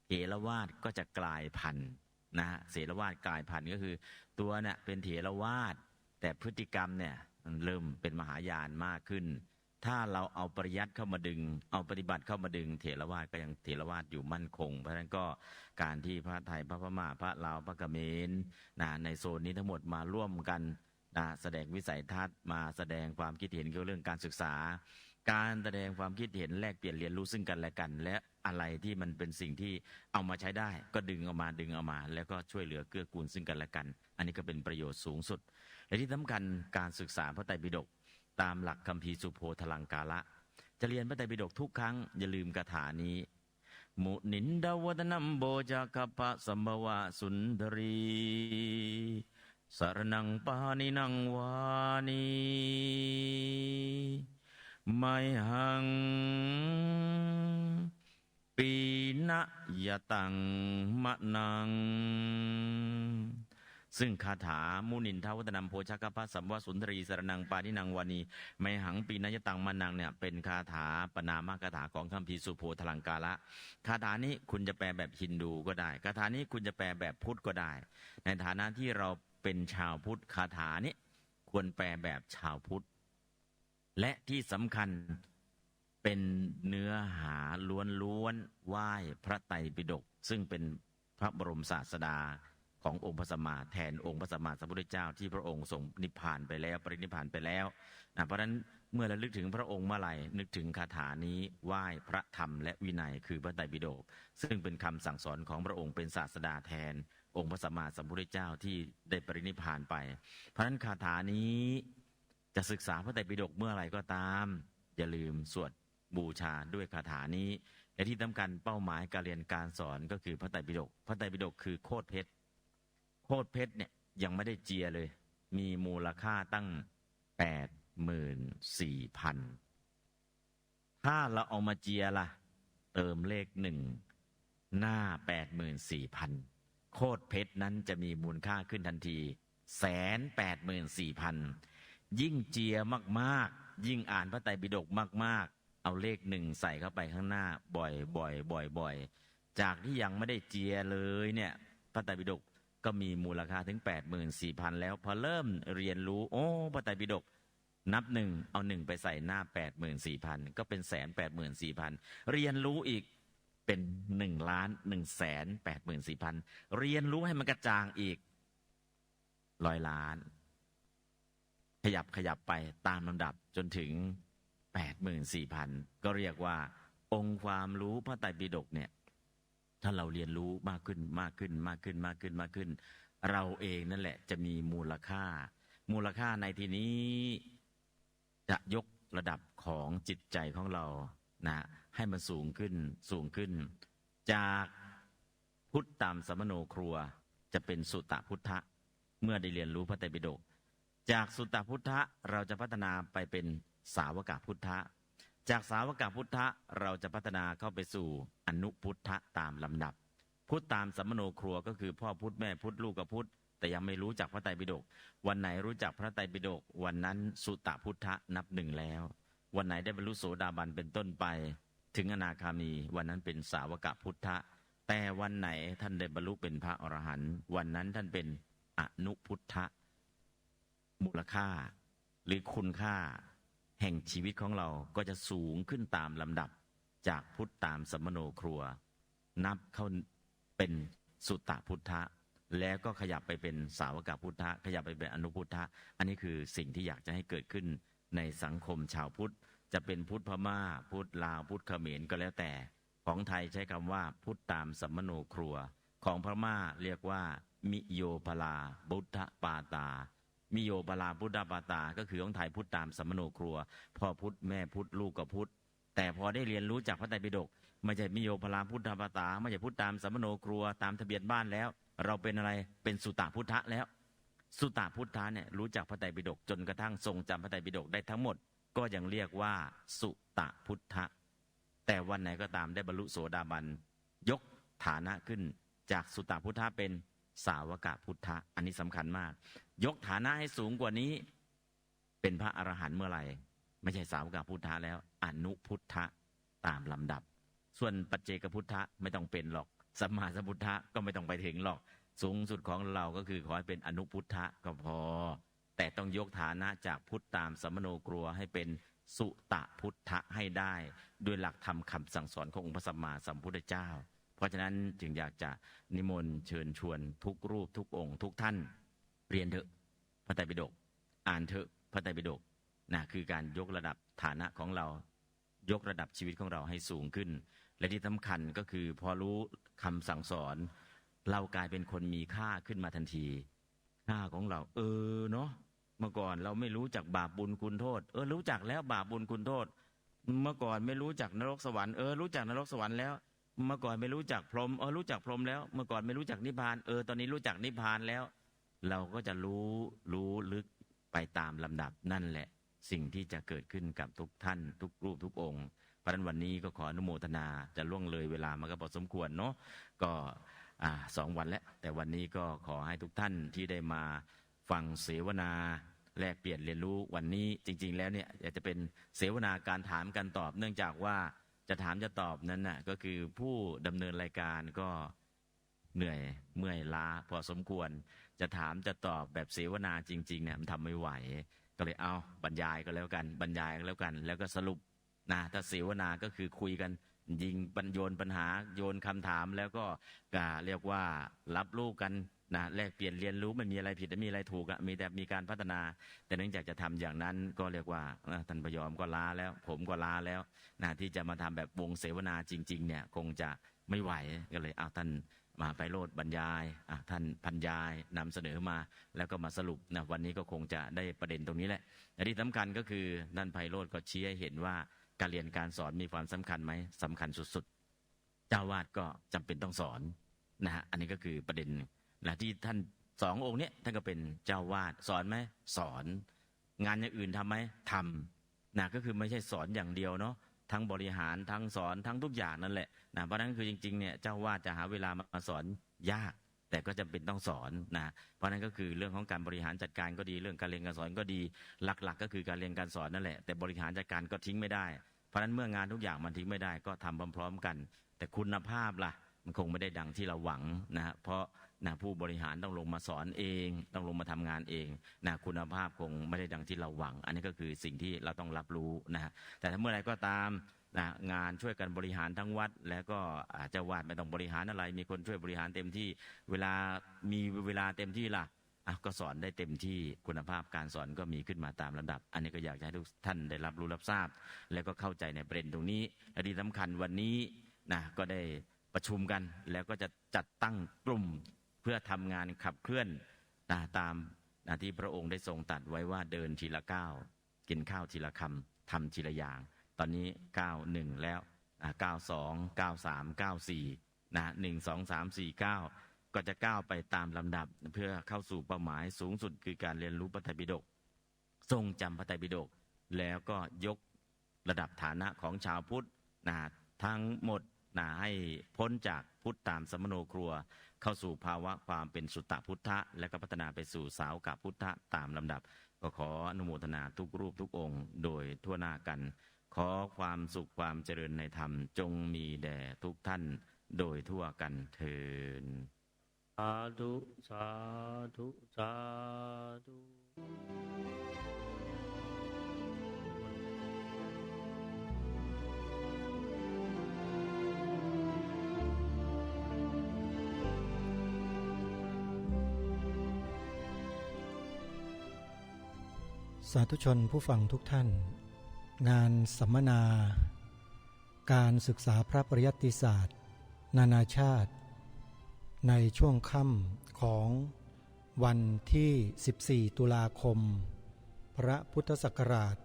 เถรวาทก็จะกลายพันธุ์นะเถรวาทกลายพันธุ์ก็คือตัวเนี่ยเป็นเถรวาทแต่พฤติกรรมเนี่ยเริ่มเป็นมหายานมากขึ้นถ้าเราเอาปริยัติเข้ามาดึงเอาปฏิบัติเข้ามาดึงเถรวาทก็ยังเถรวาทอยู่มั่นคงเพราะฉะนั้นก็การที่พระไทยพระพม่าพระลาวพระเขมรในโซนนี้ทั้งหมดมาร่วมกันแสดงวิสัยทัศน์มาแสดงความคิดเห็นเกี่ยวกับเรื่องการศึกษาการแสดงความคิดเห็นแลกเปลี่ยนเรียนรู้ซึ่งกันและกันและอะไรที่มันเป็นสิ่งที่เอามาใช้ได้ก็ดึงเอามาแล้วก็ช่วยเหลือเกื้อกูลซึ่งกันและกันอันนี้ก็เป็นประโยชน์สูงสุดและที่สำคัญการศึกษาพระไตรปิฎกตามหลักคัมภีร์สุโภทลังกาละจะเรียนพระไตรปิฎกทุกครั้งอย่าลืมคาถานี้มุนินดาวัตนัมโบจากพะสัมภวะสุนทรีสรนังปานินังวานีไมหังปีนะยะตังมะนังซึ่งคาถามุนินทวัตนัมโพชกพะสัมวสุนทรีสรนังปานินังวานีไมหังปีนะยะตังมะนังเนี่ยเป็นคาถาปนามคาถาของคัมภีร์สุโภทลังกาละคาถานี้คุณจะแปลแบบฮินดูก็ได้คาถานี้คุณจะแปลแบบพุทธก็ได้ในฐานะที่เราเป็นชาวพุทธคาถานี้ควรแปลแบบชาวพุทธและที่สำคัญเป็นเนื้อหาล้วนๆไหว้พระไตรปิฎกซึ่งเป็นพระบรมศาสดาขององค์พระสัมมาแทนองค์พระสัมมาสัมพุทธเจ้าที่พระองค์ทรงนิพพานไปแล้วปรินิพพานไปแล้วเพราะฉะนั้นเมื่อระลึกถึงพระองค์เมื่อไหร่นึกถึงคาถานี้ไหว้พระธรรมและวินัยคือพระไตรปิฎกซึ่งเป็นคำสั่งสอนของพระองค์เป็นศาสดาแทนองค์พระสัมมาสัมพุทธเจ้าที่ได้ปรินิพพานไปเพราะฉะนั้นคาถานี้จะศึกษาพระไตรปิฎกเมื่อไหร่ก็ตามอย่าลืมสวดบูชาด้วยคาถานี้และที่สำคัญเป้าหมายการเรียนการสอนก็คือพระไตรปิฎกพระไตรปิฎกคือโคตรเพชรโคตรเพชรเนี่ยยังไม่ได้เจียเลยมีมูลค่าตั้ง 84,000 ถ้าเราเอามาเจียล่ะเติมเลข1หน้า 84,000 โคตรเพชรนั้นจะมีมูลค่าขึ้นทันที 184,000 ยิ่งเจียมากๆยิ่งอ่านพระไตรปิฎกมากๆเอาเลข1ใส่เข้าไปข้างหน้าบ่อยๆจากที่ยังไม่ได้เจียเลยเนี่ยพระไตรปิฎกก็มีมูลค่าถึง 84,000 แล้วพอเริ่มเรียนรู้พระไตรปิฎกนับ1เอา1ไปใส่หน้า 84,000 ก็เป็น 184,000 เรียนรู้อีกเป็น1,184,000 เรียนรู้ให้มันกระจ่างอีก100 ล้านขยับไปตามลำดับจนถึง 84,000 ก็เรียกว่าองค์ความรู้พระไตรปิฎกเนี่ยถ้าเราเรียนรู้มากขึ้นเราเองนั่นแหละจะมีมูลค่าในที่นี้จะยกระดับของจิตใจของเราให้มันสูงขึ้น จากพุทธตามสมโนครัวจะเป็นสุตตพุทธะเมื่อได้เรียนรู้พระไตรปิฎกจากสุตตพุทธะเราจะพัฒนาไปเป็นสาวกพุทธะจากสาวกพุทธะเราจะพัฒนาเข้าไปสู่อนุพุทธะตามลำดับพุทธตามสมโนครัวก็คือพ่อพุทธแม่พุทธลูกกับพุทธแต่ยังไม่รู้จักพระไตรปิฎกวันไหนรู้จักพระไตรปิฎกวันนั้นสุตตพุทธะนับหนึ่งแล้ววันไหนได้บรรลุโสดาบันเป็นต้นไปถึงอนาคามีวันนั้นเป็นสาวกพุทธะแต่วันไหนท่านได้บรรลุเป็นพระอรหันต์วันนั้นท่านเป็นอนุพุทธะมูลค่าหรือคุณค่าแห่งชีวิตของเราก็จะสูงขึ้นตามลำดับจากพุทธตามสมโนครัวนับเข้าเป็นสุตตพุทธะแล้วก็ขยับไปเป็นสาวกพุทธะขยับไปเป็นอนุพุทธะอันนี้คือสิ่งที่อยากจะให้เกิดขึ้นในสังคมชาวพุทธจะเป็นพุทธพม่าพุทธลาวพุทธเขมรก็แล้วแต่ของไทยใช้คำว่าพุทธตามสมโนครัวของพม่าเรียกว่ามิโยพลาบุทธปาตามิโยพลาพุทธปาตาก็คือของไทยพุทธตามสมโนครัวพ่อพุทธแม่พุทธลูกกับพุทธแต่พอได้เรียนรู้จากพระไตรปิฎกไม่ใช่มิโยพลาพุทธปาตาไม่ใช่พุทธตามสมโนครัวตามทะเบียนบ้านแล้วเราเป็นอะไรเป็นสุตตพุทธะแล้วสุตตพุทธะเนี่ยรู้จักพระไตรปิฎกจนกระทั่งทรงจำพระไตรปิฎกได้ทั้งหมดก็ยังเรียกว่าสุตตพุทธะแต่วันไหนก็ตามได้บรรลุโสดาบันยกฐานะขึ้นจากสุตตพุทธะเป็นสาวกพุทธะอันนี้สำคัญมากยกฐานะให้สูงกว่านี้เป็นพระอรหันต์เมื่อไหร่ไม่ใช่สาวกพุทธะแล้วอนุพุทธะตามลำดับส่วนปัจเจกพุทธะไม่ต้องเป็นหรอกสัมมาสัมพุทธะก็ไม่ต้องไปถึงหรอกสูงสุดของเราก็คือขอให้เป็นอนุพุทธะก็พอแต่ต้องยกฐานะจากพุทธตามสมโนครัวให้เป็นสุตพุทธะให้ได้ด้วยหลักธรรมคำสั่งสอนขององค์พระสัมมาสัมพุทธเจ้าเพราะฉะนั้นจึงอยากจะนิมนต์เชิญชวนทุกรูปทุกองค์ทุกท่านเรียนเถอะพระไตรปิฎกอ่านเถอะพระไตรปิฎกนะคือการยกระดับฐานะของเรายกระดับชีวิตของเราให้สูงขึ้นและที่สำคัญก็คือพอรู้คำสั่งสอนเรากลายเป็นคนมีค่าขึ้นมาทันทีค่าของเราเนาะเมื่อก่อนเราไม่รู้จักบาปบุญคุณโทษรู้จักแล้วบาปบุญคุณโทษเมื่อก่อนไม่รู้จักนรกสวรรค์รู้จักนรกสวรรค์แล้วเมื่อก่อนไม่รู้จักพรหมรู้จักพรหมแล้วเมื่อก่อนไม่รู้จักนิพพานตอนนี้รู้จักนิพพานแล้วเราก็จะรู้ลึกไปตามลำดับนั่นแหละสิ่งที่จะเกิดขึ้นกับทุกท่านทุกรูปทุกองค์เพราะฉะนั้นวันนี้ก็ขออนุโมทนาจะล่วงเลยเวลามันก็พอสมควรเนาะก็2 วันแล้วแต่วันนี้ก็ขอให้ทุกท่านที่ได้มาฟังเสวนาแลกเปลี่ยนเรียนรู้วันนี้จริงๆแล้วเนี่ยอยากจะเป็นเสวนาการถามกันตอบเนื่องจากว่าจะถามจะตอบนั้นน่ะก็คือผู้ดำเนินรายการก็เหนื่อยเมื่อยล้าพอสมควรจะถามจะตอบแบบเสวนาจริงๆเนี่ยมันทำไม่ไหวก็เลยเอาบรรยายก็แล้วกันบรรยายก็แล้วกันแล้วก็สรุปนะถ้าเสวนาก็คือคุยกันยิงโยนปัญหาโยนคำถามแล้วก็เรียกว่ารับรู้กันนะแลกเปลี่ยนเรียนรู้ไม่มีอะไรผิดไม่มีอะไรถูกมีแต่มีการพัฒนาแต่เนื่องจากจะทำอย่างนั้นก็เรียกว่าท่านพยอมก็ล้าแล้วผมก็ล้าแล้วนะที่จะมาทำแบบวงเสวนาจริงๆเนี่ยคงจะไม่ไหวก็เลยท่านมาไพโรจน์บรรยายท่านบรรยายนำเสนอมาแล้วก็มาสรุปนะวันนี้ก็คงจะได้ประเด็นตรงนี้แหละแต่ที่สำคัญก็คือท่านไพโรจน์ก็ชี้ให้เห็นว่าการเรียนการสอนมีความสำคัญไหมสำคัญสุดๆเจ้าวาดก็จำเป็นต้องสอนนะฮะอันนี้ก็คือประเด็นนะที่ท่าน2 องค์เนี้ยท่านก็เป็นเจ้าวาดสอนไหมสอนงานอย่างอื่นทำไหมทำนะก็คือไม่ใช่สอนอย่างเดียวเนาะทั้งบริหารทั้งสอนทั้งทุกอย่างนั่นแหละนะเพราะนั้นคือจริงๆเนี่ยเจ้าวาดจะหาเวลามาสอนยากแต่ก็จำเป็นต้องสอนนะเพราะนั้นก็คือเรื่องของการบริหารจัดการก็ดีเรื่องการเรียนการสอนก็ดีหลักๆก็คือการเรียนการสอนนั่นแหละแต่บริหารจัดการก็ทิ้งไม่ได้เพราะนั้นเมื่องานทุกอย่างมันทิ้งไม่ได้ก็ทำพร้อมๆกันแต่คุณภาพล่ะมันคงไม่ได้ดังที่เราหวังนะเพราะนะผู้บริหารต้องลงมาสอนเองต้องลงมาทำงานเองนะคุณภาพคงไม่ได้ดังที่เราหวังอันนี้ก็คือสิ่งที่เราต้องรับรู้นะแต่ถ้าเมื่อไรก็ตามนะงานช่วยกันบริหารทั้งวัดแล้วก็เจ้าวาดไม่ต้องบริหารอะไรมีคนช่วยบริหารเต็มที่เวลามีเวลาเต็มที่ล่ะก็สอนได้เต็มที่คุณภาพการสอนก็มีขึ้นมาตามลำดับอันนี้ก็อยากให้ทุกท่านได้รับรู้รับทราบแล้วก็เข้าใจในประเด็นตรงนี้และที่สำคัญวันนี้นะก็ได้ประชุมกันแล้วก็จะจัดตั้งกลุ่มเพื่อทำงานขับเคลื่อนตามที่พระองค์ได้ทรงตรัสไว้ว่าเดินทีละก้าวกินข้าวทีละคำทำทีละอย่างตอนนี้91แล้ว92 93 94 นะ1 2 3 4 9ก็จะก้าวไปตามลำดับเพื่อเข้าสู่เป้าหมายสูงสุดคือการเรียนรู้พระไตรปิฎกทรงจำพระไตรปิฎกแล้วก็ยกระดับฐานะของชาวพุทธนะทั้งหมดนะให้พ้นจากพุทธตามสมโนครัวเข้าสู่ภาวะความเป็นสุตตพุทธะและก็พัฒนาไปสู่สาวกพุทธะตามลำดับก็ขออนุโมทนาทุกรูปทุกองค์โดยทั่วหน้ากันขอความสุขความเจริญในธรรมจงมีแด่ทุกท่านโดยทั่วกันเทินสาธุสาธุสาธุ สาธุชนผู้ฟังทุกท่านงานสัมมนาการศึกษาพระปริยัติศาสตร์นานาชาติในช่วงค่ำของวันที่14ตุลาคมพระพุทธศักราช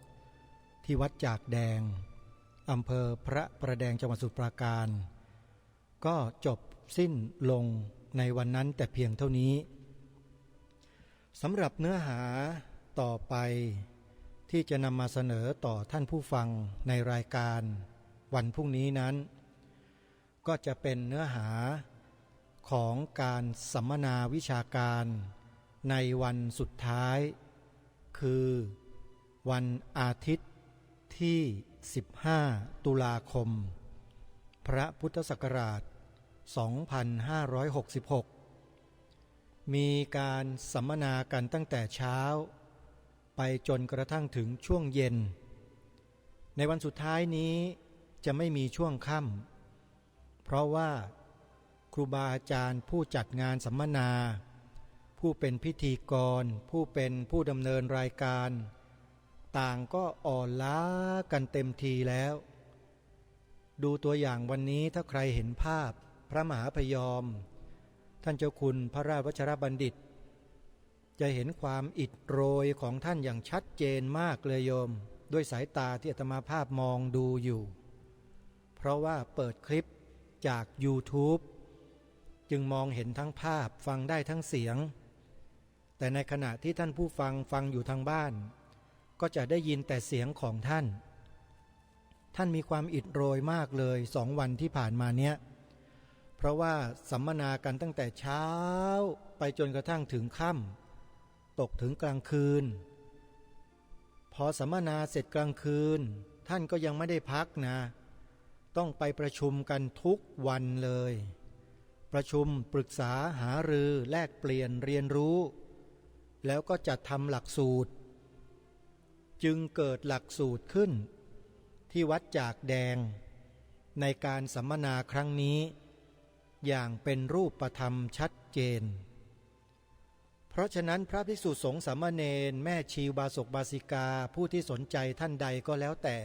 2566ที่วัดจากแดงอำเภอพระประแดงจังหวัดสมุทรปราการก็จบสิ้นลงในวันนั้นแต่เพียงเท่านี้สำหรับเนื้อหาต่อไปที่จะนำมาเสนอต่อท่านผู้ฟังในรายการวันพรุ่งนี้นั้นก็จะเป็นเนื้อหาของการสัมมนาวิชาการในวันสุดท้ายคือวันอาทิตย์ที่15ตุลาคมพระพุทธศักราช2566มีการสัมมนากันตั้งแต่เช้าไปจนกระทั่งถึงช่วงเย็นในวันสุดท้ายนี้จะไม่มีช่วงค่ำเพราะว่าครูบาอาจารย์ผู้จัดงานสัมมนาผู้เป็นพิธีกรผู้เป็นผู้ดำเนินรายการต่างก็อ่อนล้ากันเต็มทีแล้วดูตัวอย่างวันนี้ถ้าใครเห็นภาพพระมหาพยอมท่านเจ้าคุณพระราชวชรบัณฑิตจะเห็นความอิดโรยของท่านอย่างชัดเจนมากเลยโยมด้วยสายตาที่อาตมาภาพมองดูอยู่เพราะว่าเปิดคลิปจาก YouTube จึงมองเห็นทั้งภาพฟังได้ทั้งเสียงแต่ในขณะที่ท่านผู้ฟังอยู่ทางบ้านก็จะได้ยินแต่เสียงของท่านมีความอิดโรยมากเลย2 วันที่ผ่านมาเนี้ยเพราะว่าสัมมนากันตั้งแต่เช้าไปจนกระทั่งถึงค่ำตกถึงกลางคืนพอสัมมนาเสร็จกลางคืนท่านก็ยังไม่ได้พักนะต้องไปประชุมกันทุกวันเลยประชุมปรึกษาหารือแลกเปลี่ยนเรียนรู้แล้วก็จัดทำหลักสูตรจึงเกิดหลักสูตรขึ้นที่วัดจากแดงในการสัมมนาครั้งนี้อย่างเป็นรูปธรรมชัดเจนเพราะฉะนั้นพระภิกษุสงฆ์สามเณรแม่ชีอุบาสกบาสิกาผู้ที่สนใจท่านใดก็แล้วแต่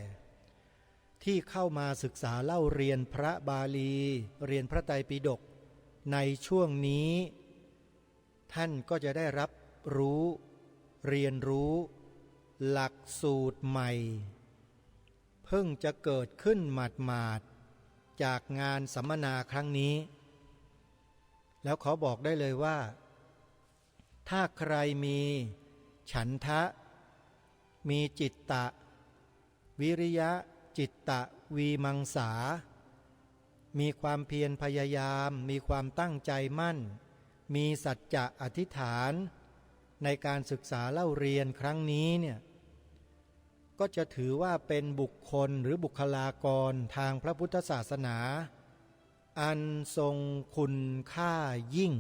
ที่เข้ามาศึกษาเล่าเรียนพระบาลีเรียนพระไตรปิฎกในช่วงนี้ท่านก็จะได้รับรู้เรียนรู้หลักสูตรใหม่เพิ่งจะเกิดขึ้นหมาดๆจากงานสัมมนาครั้งนี้แล้วขอบอกได้เลยว่าถ้าใครมีฉันทะมีจิตตะวิริยะจิตตะวีมังสามีความเพียรพยายามมีความตั้งใจมั่นมีสัจจะอธิษฐานในการศึกษาเล่าเรียนครั้งนี้เนี่ยก็จะถือว่าเป็นบุคคลหรือบุคลากรทางพระพุทธศาสนาอันทรงคุณค่ายิ่ง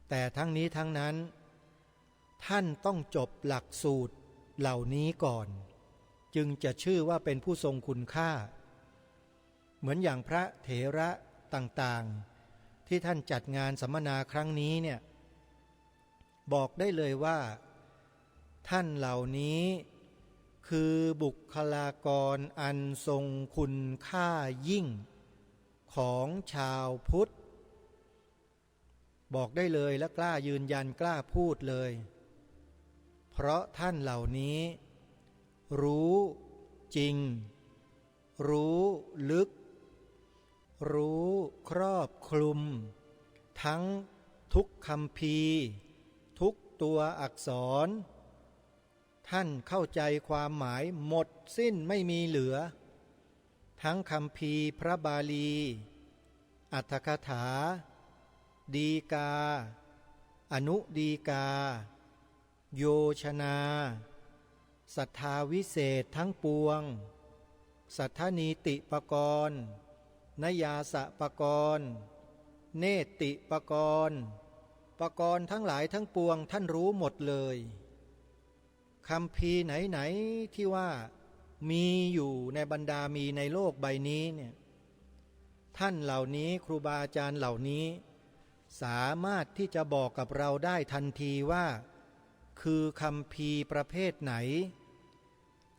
แต่ทั้งนี้ทั้งนั้นท่านต้องจบหลักสูตรเหล่านี้ก่อนจึงจะชื่อว่าเป็นผู้ทรงคุณค่าเหมือนอย่างพระเถระต่างๆที่ท่านจัดงานสัมมนาครั้งนี้เนี่ยบอกได้เลยว่าท่านเหล่านี้คือบุคลากรอันทรงคุณค่ายิ่งของชาวพุทธบอกได้เลยและกล้ายืนยันกล้าพูดเลยเพราะท่านเหล่านี้รู้จริง รู้ลึกรู้ครอบคลุมทั้งทุกคัมภีร์ทุกตัวอักษรท่านเข้าใจความหมายหมดสิ้นไม่มีเหลือทั้งคัมภีร์พระบาลีอรรถกถาดีกาอนุดีกาโยชนาศรัทธาวิเศษทั้งปวงสัทธนีติปกรณ์นยาสะปกรณ์เนติปกรณ์ปกรณ์ทั้งหลายทั้งปวงท่านรู้หมดเลยคัมภีร์ไหนๆที่ว่ามีอยู่ในบรรดามีในโลกใบนี้เนี่ยท่านเหล่านี้ครูบาอาจารย์เหล่านี้สามารถที่จะบอกกับเราได้ทันทีว่าคือคัมภีร์ประเภทไหน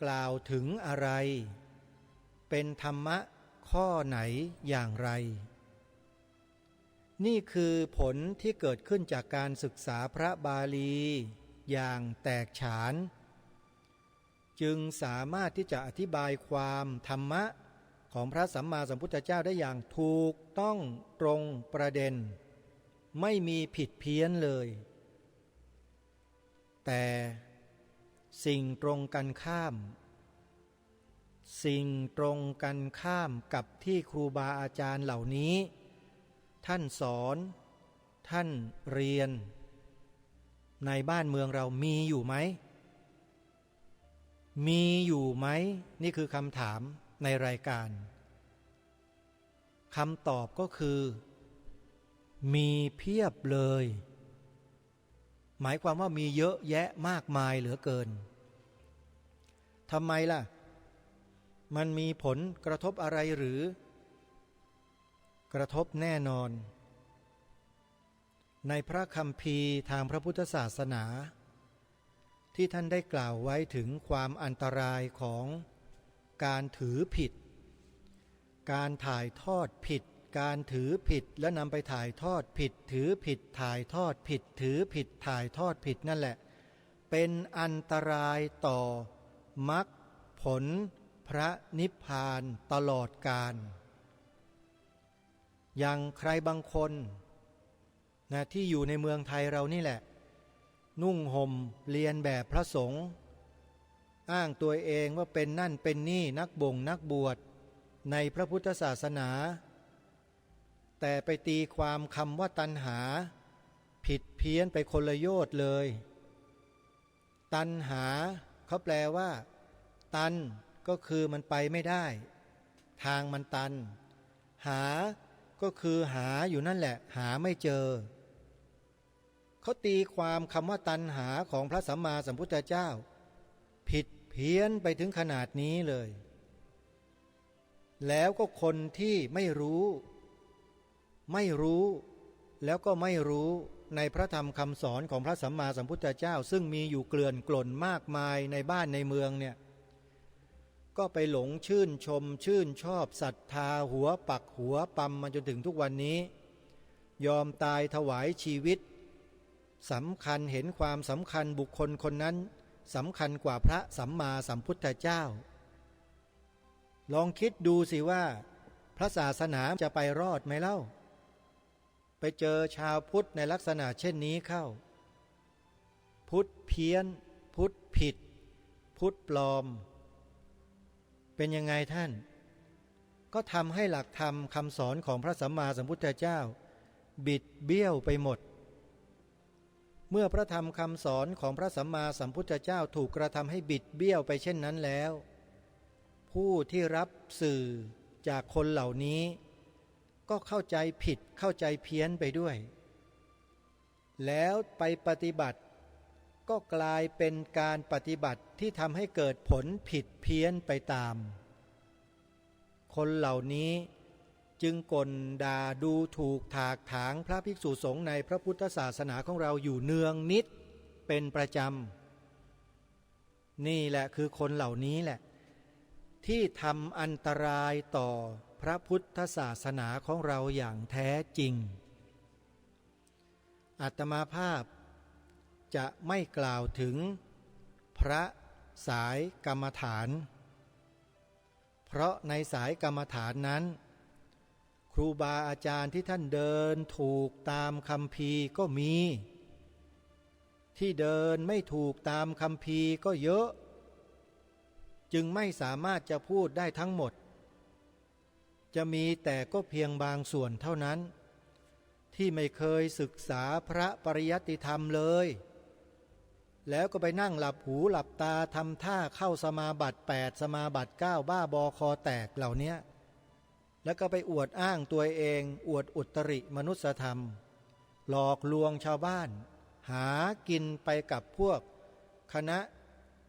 กล่าวถึงอะไรเป็นธรรมะข้อไหนอย่างไรนี่คือผลที่เกิดขึ้นจากการศึกษาพระบาลีอย่างแตกฉานจึงสามารถที่จะอธิบายความธรรมะของพระสัมมาสัมพุทธเจ้าได้อย่างถูกต้องตรงประเด็นไม่มีผิดเพี้ยนเลยแต่สิ่งตรงกันข้ามกับที่ครูบาอาจารย์เหล่านี้ท่านสอนท่านเรียนในบ้านเมืองเรามีอยู่ไหมมีอยู่ไหมนี่คือคำถามในรายการคำตอบก็คือมีเพียบเลยหมายความว่ามีเยอะแยะมากมายเหลือเกินทำไมล่ะมันมีผลกระทบอะไรหรือกระทบแน่นอนในพระคัมภีร์ทางพระพุทธศาสนาที่ท่านได้กล่าวไว้ถึงความอันตรายของการถือผิดการถ่ายทอดผิดการถือผิดและนำไปถ่ายทอดผิดถือผิดถ่ายทอดผิดถือผิดถ่ายทอดผิดนั่นแหละเป็นอันตรายต่อมรรคผลพระนิพพานตลอดกาลอย่างใครบางคนนะที่อยู่ในเมืองไทยเรานี่แหละนุ่งห่มเรียนแบบพระสงฆ์อ้างตัวเองว่าเป็นนั่นเป็นนี่นักบวชในพระพุทธศาสนาแต่ไปตีความคำว่าตัณหาผิดเพี้ยนไปคนละโยชน์เลยตัณหาเขาแปลว่าตันก็คือมันไปไม่ได้ทางมันตันหาก็คือหาอยู่นั่นแหละหาไม่เจอเขาตีความคำว่าตัณหาของพระสัมมาสัมพุทธเจ้าผิดเพี้ยนไปถึงขนาดนี้เลยแล้วก็คนที่ไม่รู้แล้วก็ไม่รู้ในพระธรรมคำสอนของพระสัมมาสัมพุทธเจ้าซึ่งมีอยู่เกลื่อนกล่นมากมายในบ้านในเมืองเนี่ยก็ไปหลงชื่นชมชื่นชอบศรัทธาหัวปักหัวปั๊มมาจนถึงทุกวันนี้ยอมตายถวายชีวิตสำคัญเห็นความสำคัญบุคคลคนนั้นสำคัญกว่าพระสัมมาสัมพุทธเจ้าลองคิดดูสิว่าพระศาสนาจะไปรอดไหมเล่าไปเจอชาวพุทธในลักษณะเช่นนี้เข้าพุทธเพี้ยนพุทธผิดพุทธปลอมเป็นยังไงท่านก็ทำให้หลักธรรมคำสอนของพระสัมมาสัมพุทธเจ้าบิดเบี้ยวไปหมดเมื่อพระธรรมคำสอนของพระสัมมาสัมพุทธเจ้าถูกกระทำให้บิดเบี้ยวไปเช่นนั้นแล้วผู้ที่รับสื่อจากคนเหล่านี้ก็เข้าใจผิดเข้าใจเพี้ยนไปด้วยแล้วไปปฏิบัติก็กลายเป็นการปฏิบัติที่ทำให้เกิดผลผิดเพี้ยนไปตามคนเหล่านี้จึงก่นด่าดูถูกถากถางพระภิกษุสงฆ์ในพระพุทธศาสนาของเราอยู่เนืองนิดเป็นประจำนี่แหละคือคนเหล่านี้แหละที่ทำอันตรายต่อพระพุทธศาสนาของเราอย่างแท้จริงอาตมาภาพจะไม่กล่าวถึงพระสายกรรมฐาน เพราะในสายกรรมฐานนั้นครูบาอาจารย์ที่ท่านเดินถูกตามคัมภีร์ก็มีที่เดินไม่ถูกตามคัมภีร์ก็เยอะจึงไม่สามารถจะพูดได้ทั้งหมดจะมีแต่ก็เพียงบางส่วนเท่านั้นที่ไม่เคยศึกษาพระปริยัติธรรมเลยแล้วก็ไปนั่งหลับหูหลับตาทำท่าเข้าสมาบัติ8สมาบัติ9บ้าบอคอแตกเหล่านี้แล้วก็ไปอวดอ้างตัวเองอวดอุตริมนุสธรรมหลอกลวงชาวบ้านหากินไปกับพวกคณะ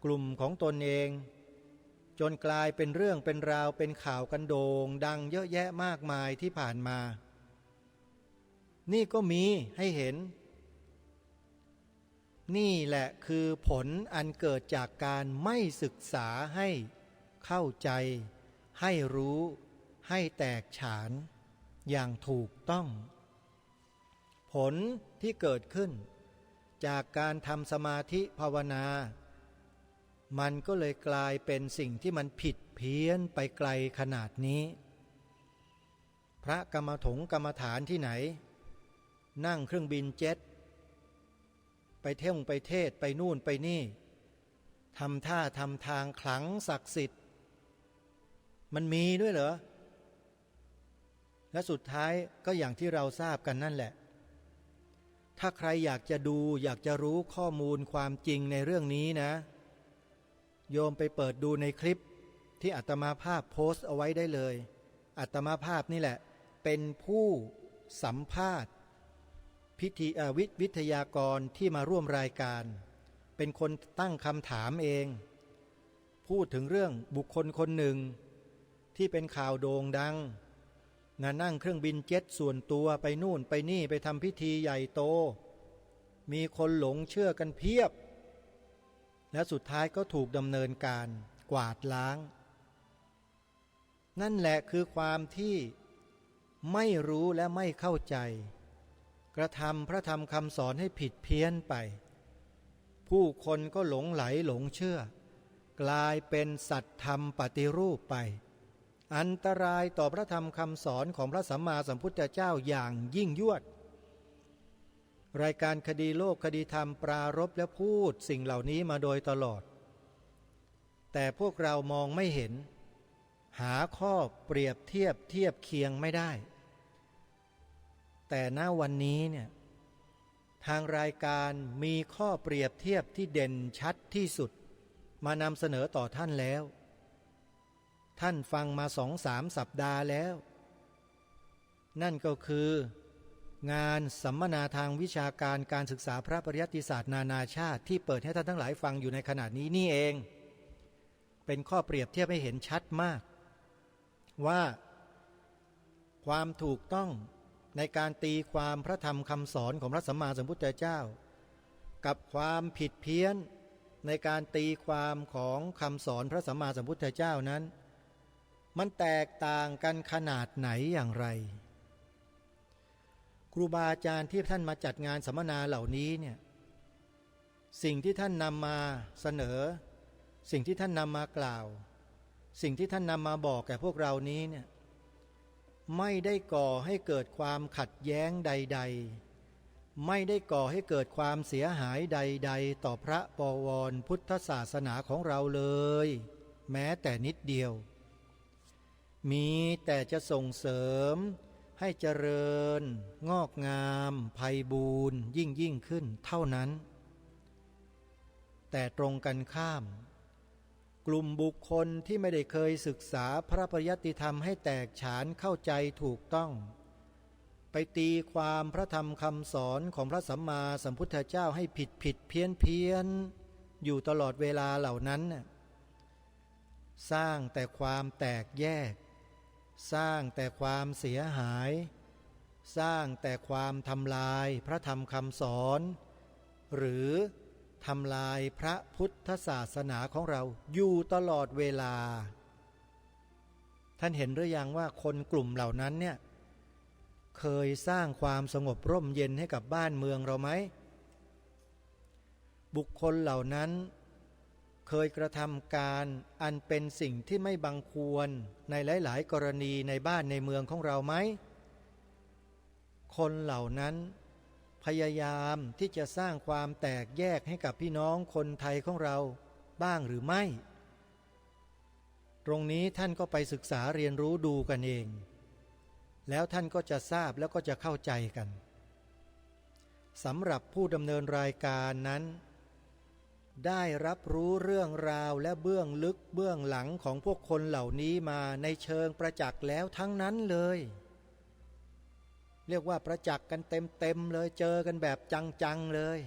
กลุ่มของตนเองจนกลายเป็นเรื่องเป็นราวเป็นข่าวกันโด่งดังเยอะแยะมากมายที่ผ่านมานี่ก็มีให้เห็นนี่แหละคือผลอันเกิดจากการไม่ศึกษาให้เข้าใจให้รู้ให้แตกฉานอย่างถูกต้องผลที่เกิดขึ้นจากการทำสมาธิภาวนามันก็เลยกลายเป็นสิ่งที่มันผิดเพี้ยนไปไกลขนาดนี้พระกรรมฐานที่ไหนนั่งเครื่องบินเจ็ตไปเที่ยวไปเทศไปนู่นไปนี่ทำท่าทำทางขลังศักดิ์สิทธิ์มันมีด้วยเหรอและสุดท้ายก็อย่างที่เราทราบกันนั่นแหละถ้าใครอยากจะดูอยากจะรู้ข้อมูลความจริงในเรื่องนี้นะโยมไปเปิดดูในคลิปที่อาตมาภาพโพสต์เอาไว้ได้เลยอาตมาภาพนี่แหละเป็นผู้สัมภาษณ์วิทยากรที่มาร่วมรายการเป็นคนตั้งคำถามเองพูดถึงเรื่องบุคคลคนหนึ่งที่เป็นข่าวโด่งดังนั่งเครื่องบินเจ็ตส่วนตัวไปนู่นไปนี่ไปทำพิธีใหญ่โตมีคนหลงเชื่อกันเพียบและสุดท้ายก็ถูกดำเนินการกวาดล้างนั่นแหละคือความที่ไม่รู้และไม่เข้าใจกระทำพระธรรมคำสอนให้ผิดเพี้ยนไปผู้คนก็หลงไหลหลงเชื่อกลายเป็นสัตธรรมปฏิรูปไปอันตรายต่อพระธรรมคำสอนของพระสัมมาสัมพุทธเจ้าอย่างยิ่งยวดรายการคดีโลกคดีธรรมปรารภและพูดสิ่งเหล่านี้มาโดยตลอดแต่พวกเรามองไม่เห็นหาข้อเปรียบเทียบเคียงไม่ได้แต่ณวันนี้เนี่ยทางรายการมีข้อเปรียบเทียบที่เด่นชัดที่สุดมานำเสนอต่อท่านแล้วท่านฟังมา2-3 สัปดาห์แล้วนั่นก็คืองานสัมมนาทางวิชาการการศึกษาพระปริยัติศาสตร์นานาชาติที่เปิดให้ท่านทั้งหลายฟังอยู่ในขณะนี้นี่เองเป็นข้อเปรียบเทียบให้เห็นชัดมากว่าความถูกต้องในการตีความพระธรรมคำสอนของพระสัมมาสัมพุทธเจ้ากับความผิดเพี้ยนในการตีความของคำสอนพระสัมมาสัมพุทธเจ้านั้นมันแตกต่างกันขนาดไหนอย่างไรครูบาอาจารย์ที่ท่านมาจัดงานสัมมนาเหล่านี้เนี่ยสิ่งที่ท่านนำมาเสนอสิ่งที่ท่านนำมากล่าวสิ่งที่ท่านนำมาบอกแก่พวกเรานี้เนี่ยไม่ได้ก่อให้เกิดความขัดแย้งใดๆไม่ได้ก่อให้เกิดความเสียหายใดๆต่อพระบวรพุทธศาสนาของเราเลยแม้แต่นิดเดียวมีแต่จะส่งเสริมให้เจริญงอกงามไพบูรย์ยิ่งขึ้นเท่านั้นแต่ตรงกันข้ามกลุ่มบุคคลที่ไม่ได้เคยศึกษาพระปริยัติธรรมให้แตกฉานเข้าใจถูกต้องไปตีความพระธรรมคำสอนของพระสัมมาสัมพุทธเจ้าให้ผิดเพี้ยนอยู่ตลอดเวลาเหล่านั้นสร้างแต่ความแตกแยกสร้างแต่ความเสียหายสร้างแต่ความทำลายพระธรรมคำสอนหรือทำลายพระพุทธศาสนาของเราอยู่ตลอดเวลาท่านเห็นหรือยังว่าคนกลุ่มเหล่านั้นเนี่ยเคยสร้างความสงบร่มเย็นให้กับบ้านเมืองเราไหมบุคคลเหล่านั้น เคยกระทำการอันเป็นสิ่งที่ไม่บังควรในหลายๆกรณีในบ้านในเมืองของเราไหมคนเหล่านั้นพยายามที่จะสร้างความแตกแยกให้กับพี่น้องคนไทยของเราบ้างหรือไม่ตรงนี้ท่านก็ไปศึกษาเรียนรู้ดูกันเองแล้วท่านก็จะทราบแล้วก็จะเข้าใจกันสำหรับผู้ดำเนินรายการนั้นได้รับรู้เรื่องราวและเบื้องลึกเบื้องหลังของพวกคนเหล่านี้มาในเชิงประจักษ์แล้วทั้งนั้นเลยเรียกว่าประจักษ์กันเต็มเลยเจอกันแบบจังๆเลย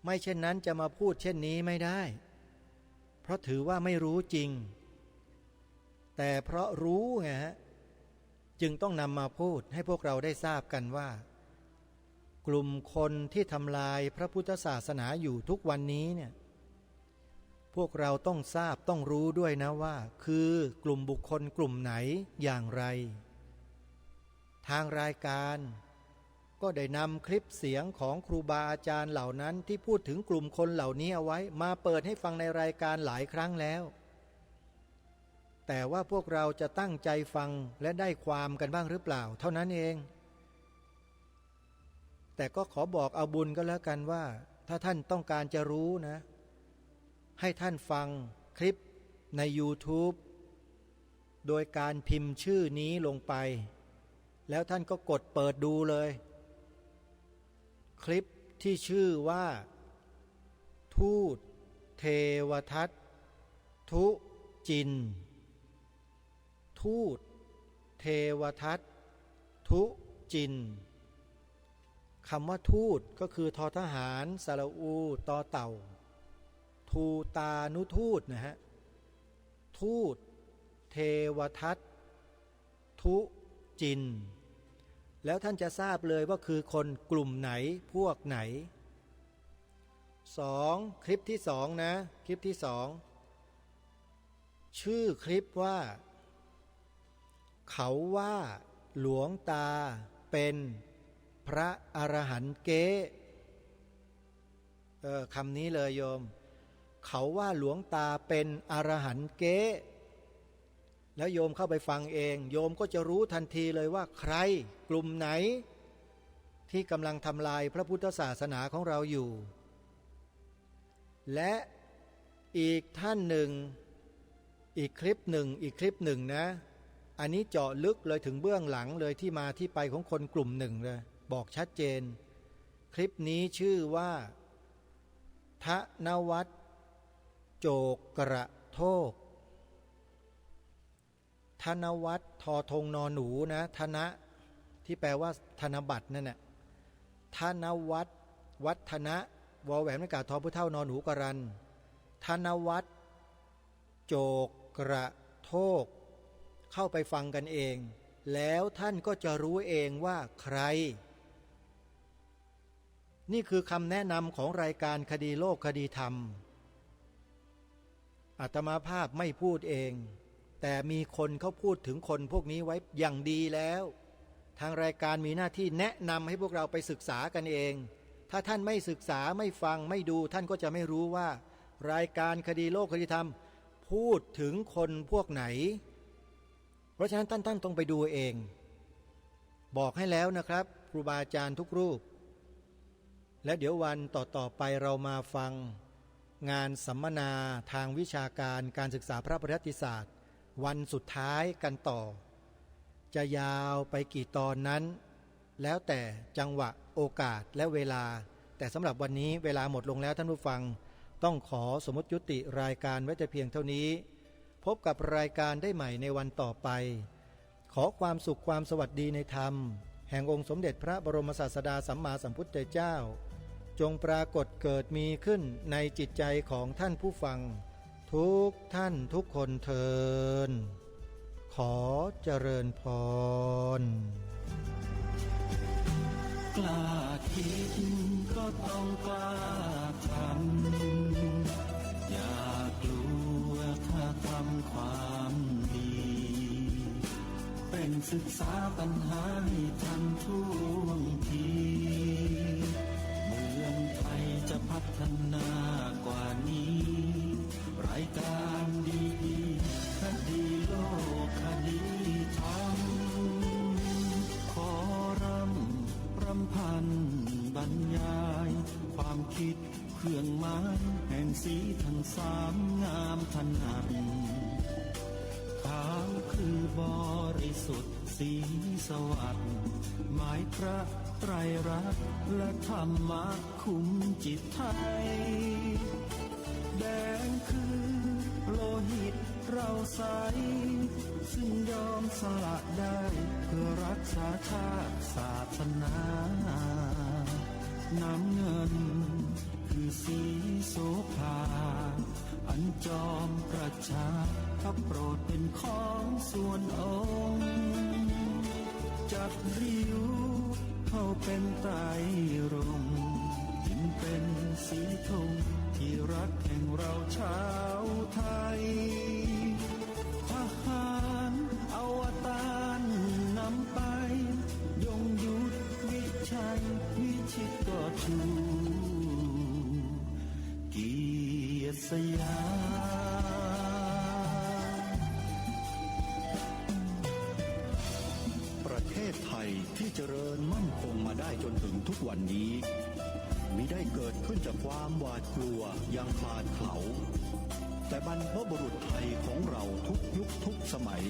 ไม่เช่นนั้นจะมาพูดเช่นนี้ไม่ได้เพราะถือว่าไม่รู้จริงแต่เพราะรู้ไงฮะจึงต้องนำมาพูดให้พวกเราได้ทราบกันว่ากลุ่มคนที่ทำลายพระพุทธศาสนาอยู่ทุกวันนี้เนี่ยพวกเราต้องทราบต้องรู้ด้วยนะว่าคือกลุ่มบุคคลกลุ่มไหนอย่างไรทางรายการก็ได้นำคลิปเสียงของครูบาอาจารย์เหล่านั้นที่พูดถึงกลุ่มคนเหล่านี้เอาไว้มาเปิดให้ฟังในรายการหลายครั้งแล้วแต่ว่าพวกเราจะตั้งใจฟังและได้ความกันบ้างหรือเปล่าเท่านั้นเองแต่ก็ขอบอกเอาบุญก็แล้วกันว่าถ้าท่านต้องการจะรู้นะให้ท่านฟังคลิปใน YouTube โดยการพิมพ์ชื่อนี้ลงไปแล้วท่านก็กดเปิดดูเลยคลิปที่ชื่อว่าทูตเทวทัตทุจินทูตเทวทัตทุจินคำว่าทูตก็คือทอทหารสระอูตอเต่าทูตานุทูตนะฮะทูตเทวทัตทุจินแล้วท่านจะทราบเลยว่าคือคนกลุ่มไหนพวกไหนคลิปที่2นะคลิปที่2ชื่อคลิปว่าเขาว่าหลวงตาเป็นพระอรหันต์เก๊คำนี้เลยโยมเขาว่าหลวงตาเป็นอรหันต์เก๊แล้วโยมเข้าไปฟังเองโยมก็จะรู้ทันทีเลยว่าใครกลุ่มไหนที่กำลังทำลายพระพุทธศาสนาของเราอยู่และอีกท่านหนึ่งอีกคลิปหนึ่งนะอันนี้เจาะลึกเลยถึงเบื้องหลังเลยที่มาที่ไปของคนกลุ่มหนึ่งเลยบอกชัดเจนคลิปนี้ชื่อว่าธนวัฒน์โจกกระโทกธนวัฒน์ทอทงนอหนูนะธนะที่แปลว่าธนบัตรนั่นน่ะธนวัฒน์วัฒนะวอแหวนไม่กาทอผู้เท่านอหนูกรันธนวัฒน์โจกกระโทกเข้าไปฟังกันเองแล้วท่านก็จะรู้เองว่าใครนี่คือคำแนะนำของรายการคดีโลกคดีธรรมอาตมาภาพไม่พูดเองแต่มีคนเขาพูดถึงคนพวกนี้ไว้อย่างดีแล้วทางรายการมีหน้าที่แนะนำให้พวกเราไปศึกษากันเองถ้าท่านไม่ศึกษาไม่ฟังไม่ดูท่านก็จะไม่รู้ว่ารายการคดีโลกคดีธรรมพูดถึงคนพวกไหนเพราะฉะนั้นท่านต้องไปดูเองบอกให้แล้วนะครับครูบาอาจารย์ทุกรูปและเดี๋ยววันต่อไปเรามาฟังงานสัมมนาทางวิชาการการศึกษาพระประวัติศาสตร์วันสุดท้ายกันต่อจะยาวไปกี่ตอนนั้นแล้วแต่จังหวะโอกาสและเวลาแต่สำหรับวันนี้เวลาหมดลงแล้วท่านผู้ฟังต้องขอสมมติยุติรายการไว้แต่เพียงเท่านี้พบกับรายการได้ใหม่ในวันต่อไปขอความสุขความสวัสดีในธรรมแห่งองค์สมเด็จพระบรมศาสดาสัมมาสัมพุทธเจ้าจงปรากฏเกิดมีขึ้นในจิตใจของท่านผู้ฟังทุกท่านทุกคนเทินขอเจริญพรกล้าคิดก็ต้องกล้าทำอย่ากลัวถ้าทำความดีเป็นศึกษาปัญหาให้ทันท่วงทีเมืองไทย จะพัฒนากว่านี้ รายการดีๆคดีโลกคดีธรรม ขอรำพันบรรยาย ความคิดเครื่องหมายแห่งสีทั้งสามงามถนัดขาวคือบริสุทธิ์สีสวัสดิ์หมายพระไตรรัตน์และธรรมะคุ้มจิตไทย แดงคือโลหิตเราใสซึ่งยอมสละได้เพื่อรักษาชาติศาสนา น้ำเงินคือสีโสภา อันจอมประชาถ้าโปรดเป็นของส่วนองค์จักริ้วเข้าเป็นไตรรงค์จึงเป็นสีธงที่รักแห่งเราชาวไทย ทหารอวตารนำไปยงยุทธวิชัยวิชิตก็ชูเกียรติสยามประเทศไทยที่เจริญมั่นคงมาได้จนถึงทุกวันนี้มิได้เกิดขึ้นจากความหวาดกลัวอย่างคลาดเขลาแต่บรรพบุรุษไทยของเราทุกยุคทุกสมัย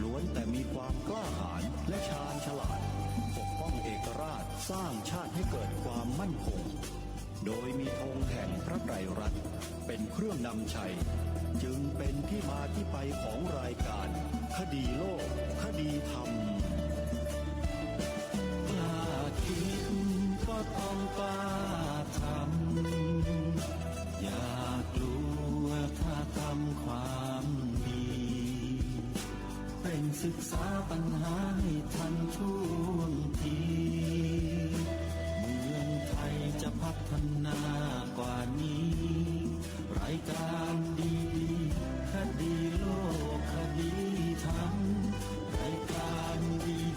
ล้วนแต่มีความกล้าหาญและชาญฉลาดปกป้องเอกราชสร้างชาติให้เกิดความมั่นคงโดยมีธงแห่งพระไตรรัตน์เป็นเครื่องนำชัยจึงเป็นที่มาที่ไปของรายการคดีโลกคดีธรรมกล้าคิดก็ต้องกล้าทำอย่ากลัวถ้าทำความดีเป็นศึกษาปัญหาให้ทันท่วงทีเมืองไทยจะพัฒนากว่านี้รายการดีๆคดีโลกคดีธรรมรายการ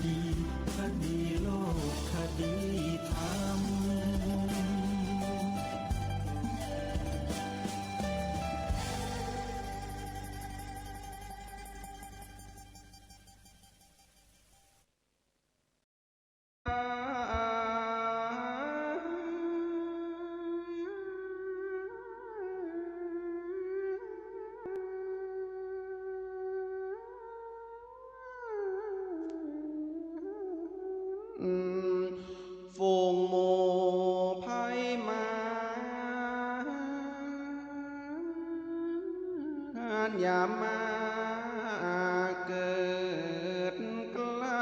ดีๆคดีโลกคดีธรรม Mm-hmm.